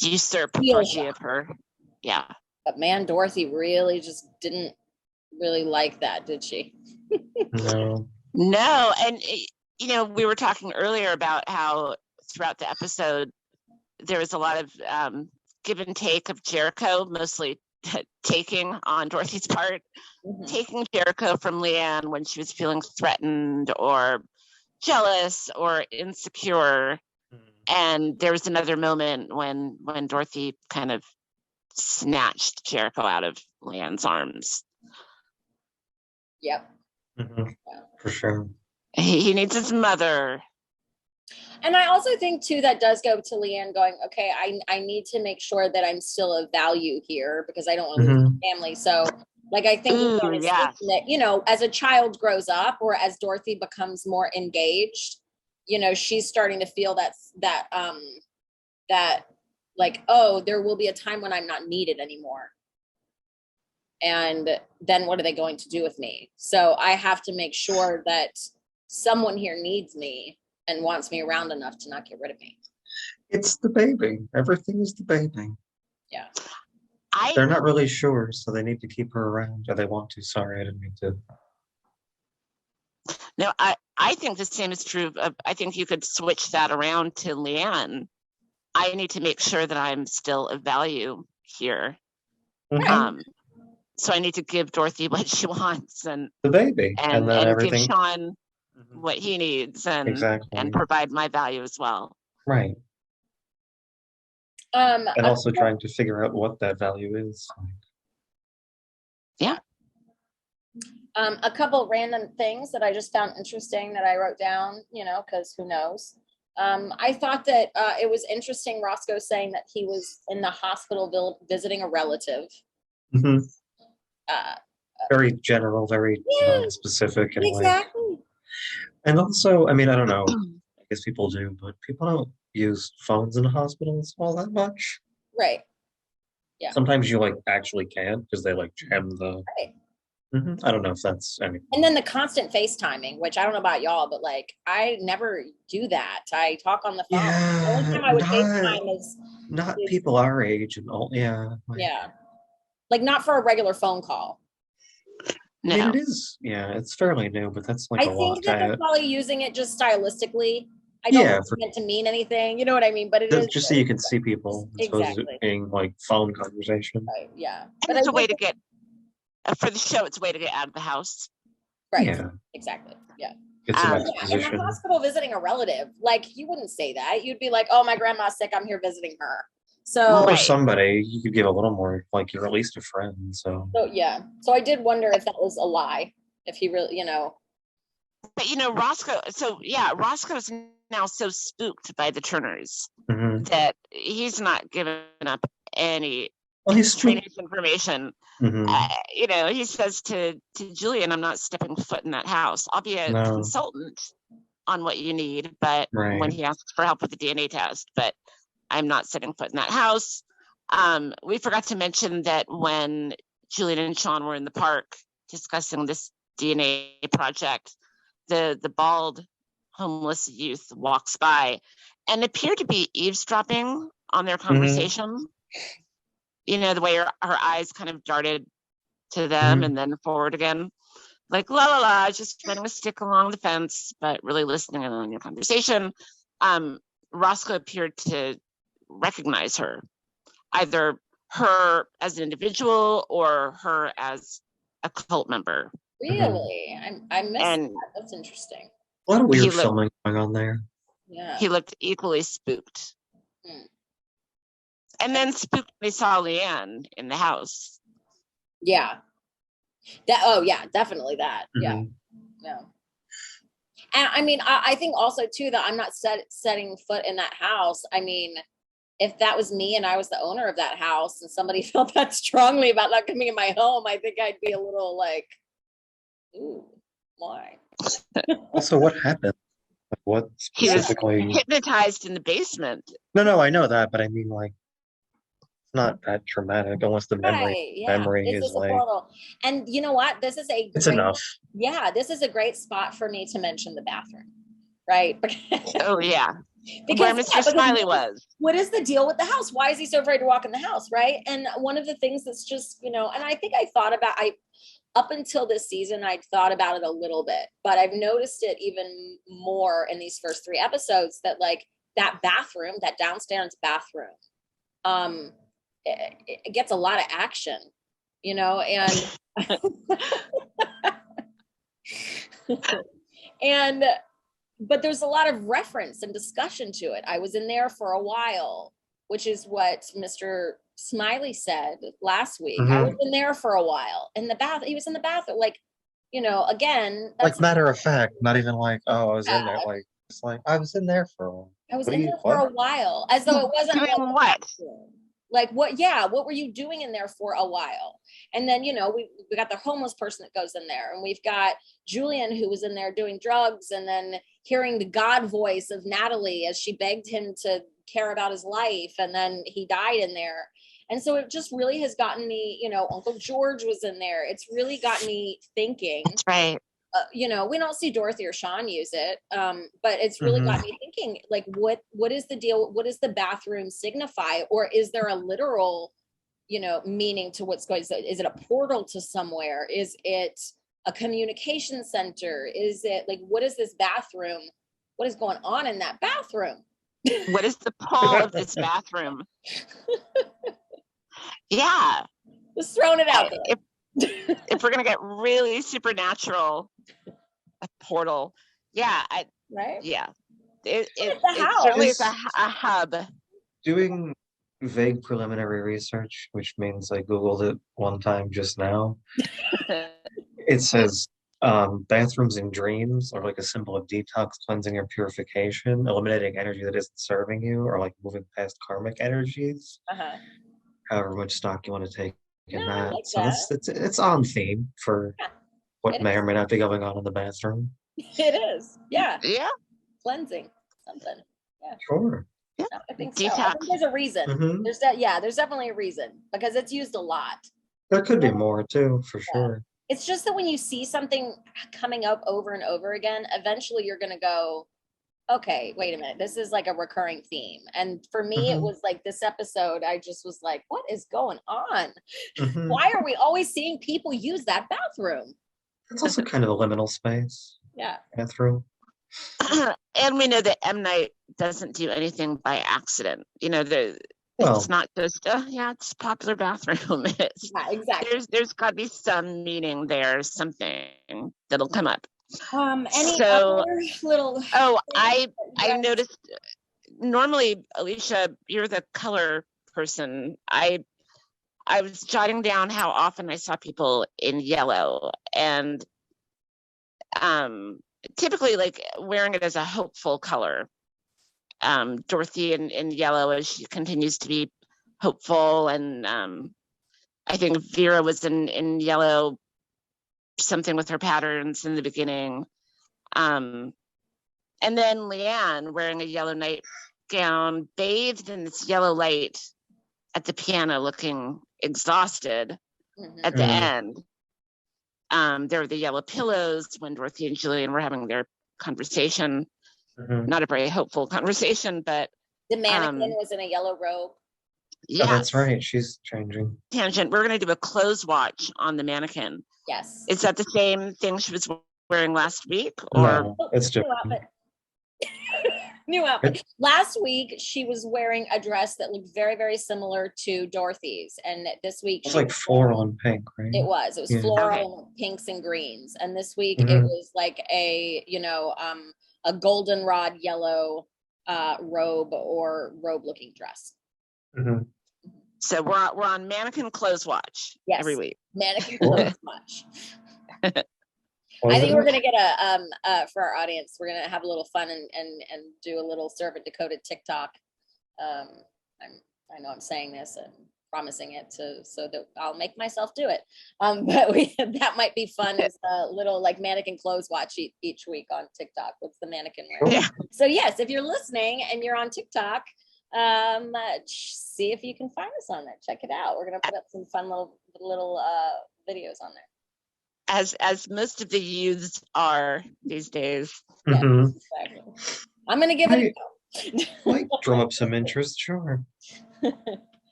C: usurp
A: Feel
C: Dorothy
A: Sean.
C: of her. Yeah.
A: but man, Dorothy really just didn't really like that, did she?
B: No.
C: No, and we were talking earlier about how throughout the episode, there was a lot of give and take of Jericho, mostly taking on Dorothy's part, taking Jericho from Leanne when she was feeling threatened or jealous or insecure. And there was another moment when Dorothy kind of snatched Jericho out of Leanne's arms.
A: Yep.
B: For sure.
C: He needs his mother.
A: And I also think too that does go to Leanne going, okay, I need to make sure that I'm still of value here because I don't want to lose my family. So like I think Leanne is thinking that, as a child grows up or as Dorothy becomes more engaged, she's starting to feel that like, oh, there will be a time when I'm not needed anymore. And then what are they going to do with me? So I have to make sure that someone here needs me and wants me around enough to not get rid of me.
B: It's the baby. Everything is the baby.
A: Yeah.
B: They're not really sure, so they need to keep her around. Or they want to. Sorry, I didn't mean to.
C: No, I think the same is true. I think you could switch that around to Leanne. I need to make sure that I'm still of value here. So I need to give Dorothy what she wants and
B: the baby,
C: and
B: then everything.
C: Give Sean what he needs and provide my value as well.
B: Right. And also trying to figure out what that value is.
C: Yeah.
A: A couple random things that I just found interesting that I wrote down, because who knows? I thought that it was interesting, Roscoe saying that he was in the hospital visiting a relative.
B: Very general, very specific.
A: Exactly.
B: And also, I mean, I don't know. I guess people do, but people don't use phones in hospitals all that much.
A: Right. Yeah.
B: Sometimes you actually can't because they jam the.
A: Right.
B: I don't know if that's anything.
A: And then the constant FaceTiming, which I don't know about y'all, but I never do that. I talk on the phone.
B: Yeah,
A: the only time I would FaceTime is
B: not people our age and all. Yeah.
A: Yeah. Not for a regular phone call.
C: No.
B: I mean, it is. Yeah, it's fairly new, but that's
A: I think that they're probably using it just stylistically. I don't think it's meant to mean anything. You know what I mean? But it is
B: just so you can see people.
A: Exactly.
B: Being phone conversation.
A: Right. Yeah.
C: But it's a way to get for the show. It's a way to get out of the house.
A: Right.
B: Yeah.
A: Exactly. Yeah.
B: It's an exposition.
A: In the hospital visiting a relative, you wouldn't say that. You'd be like, "Oh, my grandma's sick. I'm here visiting her." So
B: or somebody you could give a little more, you're at least a friend. So
A: yeah. So I did wonder if that was a lie. If he really,
C: But Roscoe. So yeah, Roscoe's now so spooked by the Turners that he's not giving up any information. He says to Julian, "I'm not stepping foot in that house. I'll be a consultant on what you need, but when he asks for help with the DNA test, but I'm not setting foot in that house." We forgot to mention that when Julian and Sean were in the park discussing this DNA project, the bald homeless youth walks by and appeared to be eavesdropping on their conversation. The way her eyes kind of darted to them and then forward again, la la la, just running a stick along the fence, but really listening in on your conversation. Roscoe appeared to recognize her, either her as an individual or her as a cult member.
A: Really? I missed that. That's interesting.
B: A lot of weird filming going on there.
A: Yeah.
C: He looked equally spooked. And then spooked when they saw Leanne in the house.
A: Yeah. Definitely that. Yeah. Yeah. And I mean, I think also too that I'm not setting foot in that house. I mean, if that was me and I was the owner of that house and somebody felt that strongly about not coming in my home, I think I'd be a little ooh, why?
B: Also, what happened? What specifically?
C: He was hypnotized in the basement.
B: No, I know that, but I mean, not that traumatic unless the memory is
A: a portal. And you know what? It's
B: enough.
A: Yeah, this is a great spot for me to mention the bathroom, right?
C: Oh yeah.
A: Because
C: where Mr. Smiley was.
A: What is the deal with the house? Why is he so afraid to walk in the house, right? And one of the things that's just, and I think I thought about up until this season, I'd thought about it a little bit, but I've noticed it even more in these first 3 episodes that like that bathroom, that downstairs bathroom, it gets a lot of action, you know, and and but there's a lot of reference and discussion to it. I was in there for a while, which is what Mr. Smiley said last week. I was in there for a while in the bath. He was in the bathroom, like, you know, again,
B: like matter of fact, not even like, oh, I was in there. Like, it's like I was in there for a while.
A: I was in there for a while, as though it wasn't
C: Doing what?
A: like what were you doing in there for a while? And then, you know, we got the homeless person that goes in there, and we've got Julian who was in there doing drugs, and then hearing the God voice of Natalie as she begged him to care about his life, and then he died in there. And so it just really has gotten me, you know, Uncle George was in there. It's really got me thinking.
C: That's right.
A: You know, we don't see Dorothy or Sean use it, but it's really got me thinking, like, what is the deal? What does the bathroom signify? Or is there a literal, you know, meaning to what's going on? Is it a portal to somewhere? Is it a communication center? Is it like, what is this bathroom? What is going on in that bathroom?
C: What is the pull of this bathroom? Yeah.
A: Just throwing it out there.
C: If we're gonna get really supernatural, a portal,
A: right?
C: Yeah, it
A: house.
C: certainly is a hub.
B: Doing vague preliminary research, which means I Googled it one time just now. It says bathrooms in dreams are like a symbol of detox, cleansing, or purification, eliminating energy that isn't serving you, or like moving past karmic energies. However much stock you want to take in that.
A: Like
B: so
A: that.
B: it's on theme for what may
A: is.
B: or may not be going on in the bathroom.
A: It is. Yeah.
C: Yeah.
A: Cleansing something. Yeah.
B: Sure.
C: Yeah.
A: I think so. I think there's a reason. There's definitely a reason, because it's used a lot.
B: There could be more too, for sure.
A: It's just that when you see something coming up over and over again, eventually you're going to go, okay, wait a minute. This is like a recurring theme. And for me, it was like this episode, I just was like, what is going on? Why are we always seeing people use that bathroom?
B: It's also kind of a liminal space.
A: Yeah.
B: Bathroom.
C: And we know that M. Night doesn't do anything by accident. You know, it's not just, it's a popular bathroom.
A: Exactly.
C: There's got to be some meaning there, something that'll come up.
A: Any other little?
C: Oh, I noticed. Normally, Alicia, you're the color person. I was jotting down how often I saw people in yellow, and typically like wearing it as a hopeful color. Dorothy in yellow as she continues to be hopeful, and I think Vera was in yellow, something with her patterns in the beginning. And then Leanne wearing a yellow nightgown, bathed in this yellow light at the piano, looking exhausted at the end. There were the yellow pillows when Dorothy and Julian were having their conversation. Not a very hopeful conversation, but
A: the mannequin was in a yellow robe.
C: Yeah,
B: that's right. She's changing.
C: Tangent. We're going to do a close watch on the mannequin.
A: Yes.
C: Is that the same thing she was wearing last week? Or
B: no, it's different.
A: New outfit. Last week, she was wearing a dress that looked very, very similar to Dorothy's. And this week,
B: it was like floral and pink, right?
A: It was floral, pinks and greens. And this week, it was like a goldenrod yellow robe or robe-looking dress.
C: So we're on mannequin close watch every week.
A: Mannequin close watch. I think we're gonna get for our audience, we're gonna have a little fun and do a little Servant Decoded TikTok. I know I'm saying this and promising it so that I'll make myself do it. But that might be fun as a little like mannequin clothes watch each week on TikTok. What's the mannequin wearing?
C: Yeah.
A: So yes, if you're listening and you're on TikTok, see if you can find us on there. Check it out. We're gonna put up some fun little videos on there.
C: As most of the youths are these days.
A: Yeah, exactly. I'm gonna give it a go.
B: Might drum up some interest, sure.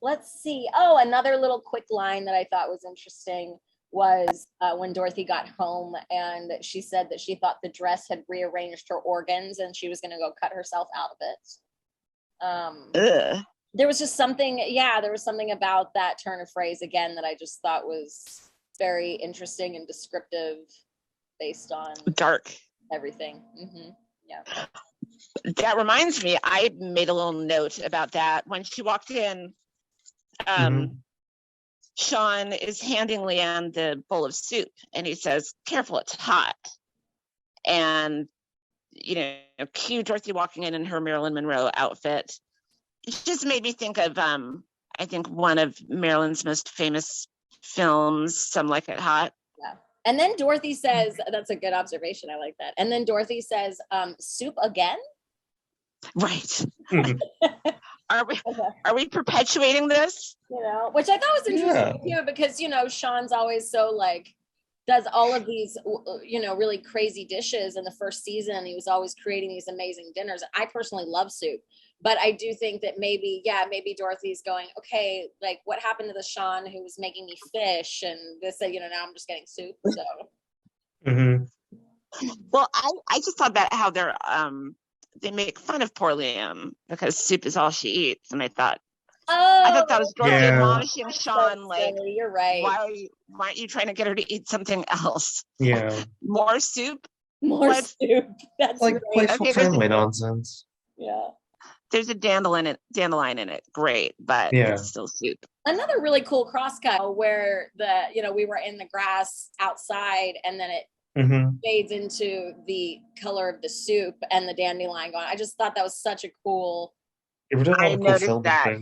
A: Let's see. Oh, another little quick line that I thought was interesting was when Dorothy got home and she said that she thought the dress had rearranged her organs and she was going to go cut herself out of it. There was just something, there was something about that turn of phrase again that I just thought was very interesting and descriptive based on
C: dark
A: everything. Mm-hmm. Yeah.
C: That reminds me, I made a little note about that. When she walked in, Sean is handing Leanne the bowl of soup and he says, "Careful, it's hot." And, cue Dorothy walking in her Marilyn Monroe outfit. It just made me think of, I think one of Marilyn's most famous films, Some Like It Hot.
A: Yeah. And then Dorothy says, that's a good observation. I like that. And then Dorothy says, soup again?
C: Right. Are we perpetuating this?
A: Which I thought was interesting too, because Sean's always so like does all of these really crazy dishes in the first season. He was always creating these amazing dinners. I personally love soup, but I do think that maybe Dorothy's going, okay, like what happened to the Sean who was making me fish and this, now I'm just getting soup. So
C: Well, I just thought about how they make fun of poor Leanne because soup is all she eats, and I thought that was Dorothy admonishing Sean, like,
A: you're right.
C: Why aren't you trying to get her to eat something else?
B: Yeah.
C: More soup?
A: Soup. That's
B: like playful family nonsense.
A: Yeah.
C: There's a dandelion in it. Great, but it's still soup.
A: Another really cool crosscut where we were in the grass outside and then it fades into the color of the soup and the dandelion going. I just thought that was such a cool.
C: I noticed that.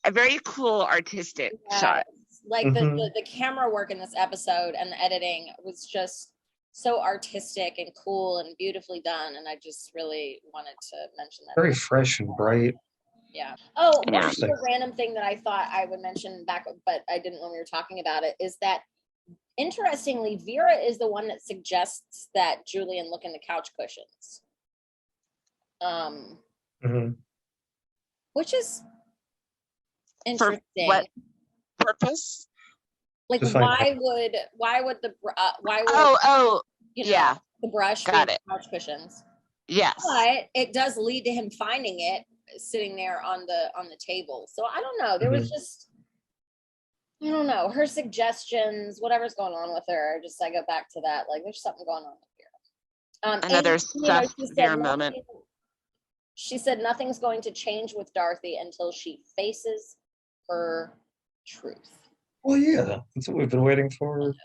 C: A very cool artistic shot.
A: Like the camera work in this episode and the editing was just so artistic and cool and beautifully done. And I just really wanted to mention that.
B: Very fresh and bright.
A: Yeah. Oh, one random thing that I thought I would mention back, but I didn't when we were talking about it, is that interestingly, Vera is the one that suggests that Julian look in the couch cushions. Which is interesting.
C: For what purpose?
A: Like why would the brush be the couch cushions?
C: Yes.
A: But it does lead to him finding it sitting there on the table. So I don't know. There was just I don't know. Her suggestions, whatever's going on with her, just I go back to that. Like there's something going on with Vera.
C: Another Vera moment.
A: She said nothing's going to change with Dorothy until she faces her truth.
B: Well, yeah, that's what we've been waiting for.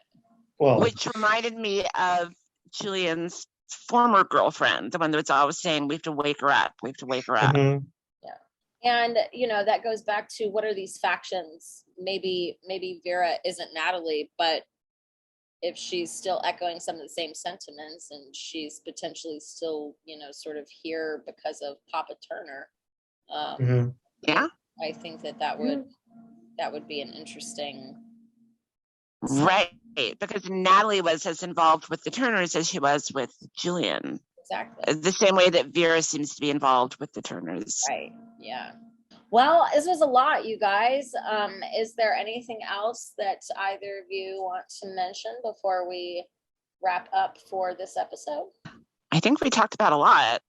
B: Well,
C: which reminded me of Julian's former girlfriend, the one that was always saying, "We have to wake her up. We have to wake her up."
A: Yeah, and that goes back to what are these factions? Maybe Vera isn't Natalie, but if she's still echoing some of the same sentiments and she's potentially still, sort of here because of Papa Turner. I think that would be an interesting.
C: Right, because Natalie was as involved with the Turners as she was with Julian.
A: Exactly.
C: The same way that Vera seems to be involved with the Turners.
A: Right, yeah. Well, this was a lot, you guys. Is there anything else that either of you want to mention before we wrap up for this episode?
C: I think we talked about a lot.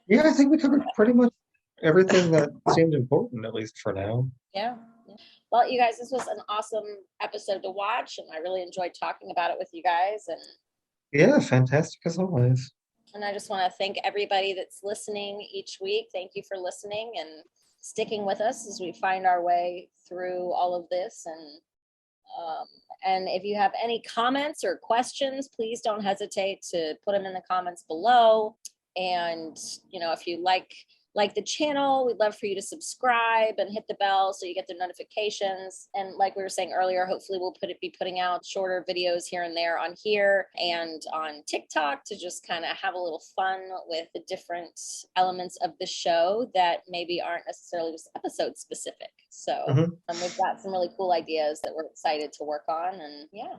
B: Yeah, I think we covered pretty much everything that seemed important, at least for now.
A: Yeah. Well, you guys, this was an awesome episode to watch, and I really enjoyed talking about it with you guys. And
B: yeah, fantastic as always.
A: And I just want to thank everybody that's listening each week. Thank you for listening and sticking with us as we find our way through all of this. And if you have any comments or questions, please don't hesitate to put them in the comments below. And, if you like the channel, we'd love for you to subscribe and hit the bell so you get the notifications. And like we were saying earlier, hopefully we'll be putting out shorter videos here and there on here and on TikTok to just kind of have a little fun with the different elements of the show that maybe aren't necessarily just episode specific. So we've got some really cool ideas that we're excited to work on. And yeah.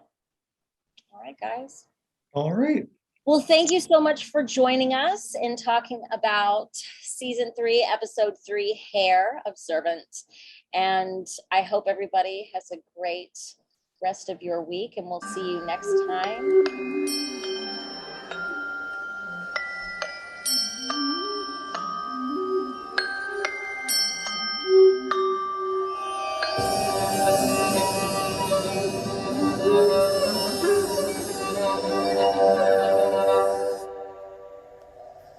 A: All right, guys.
B: All right.
A: Well, thank you so much for joining us in talking about season 3, episode 3, Hair of Servants. And I hope everybody has a great rest of your week, and we'll see you next time.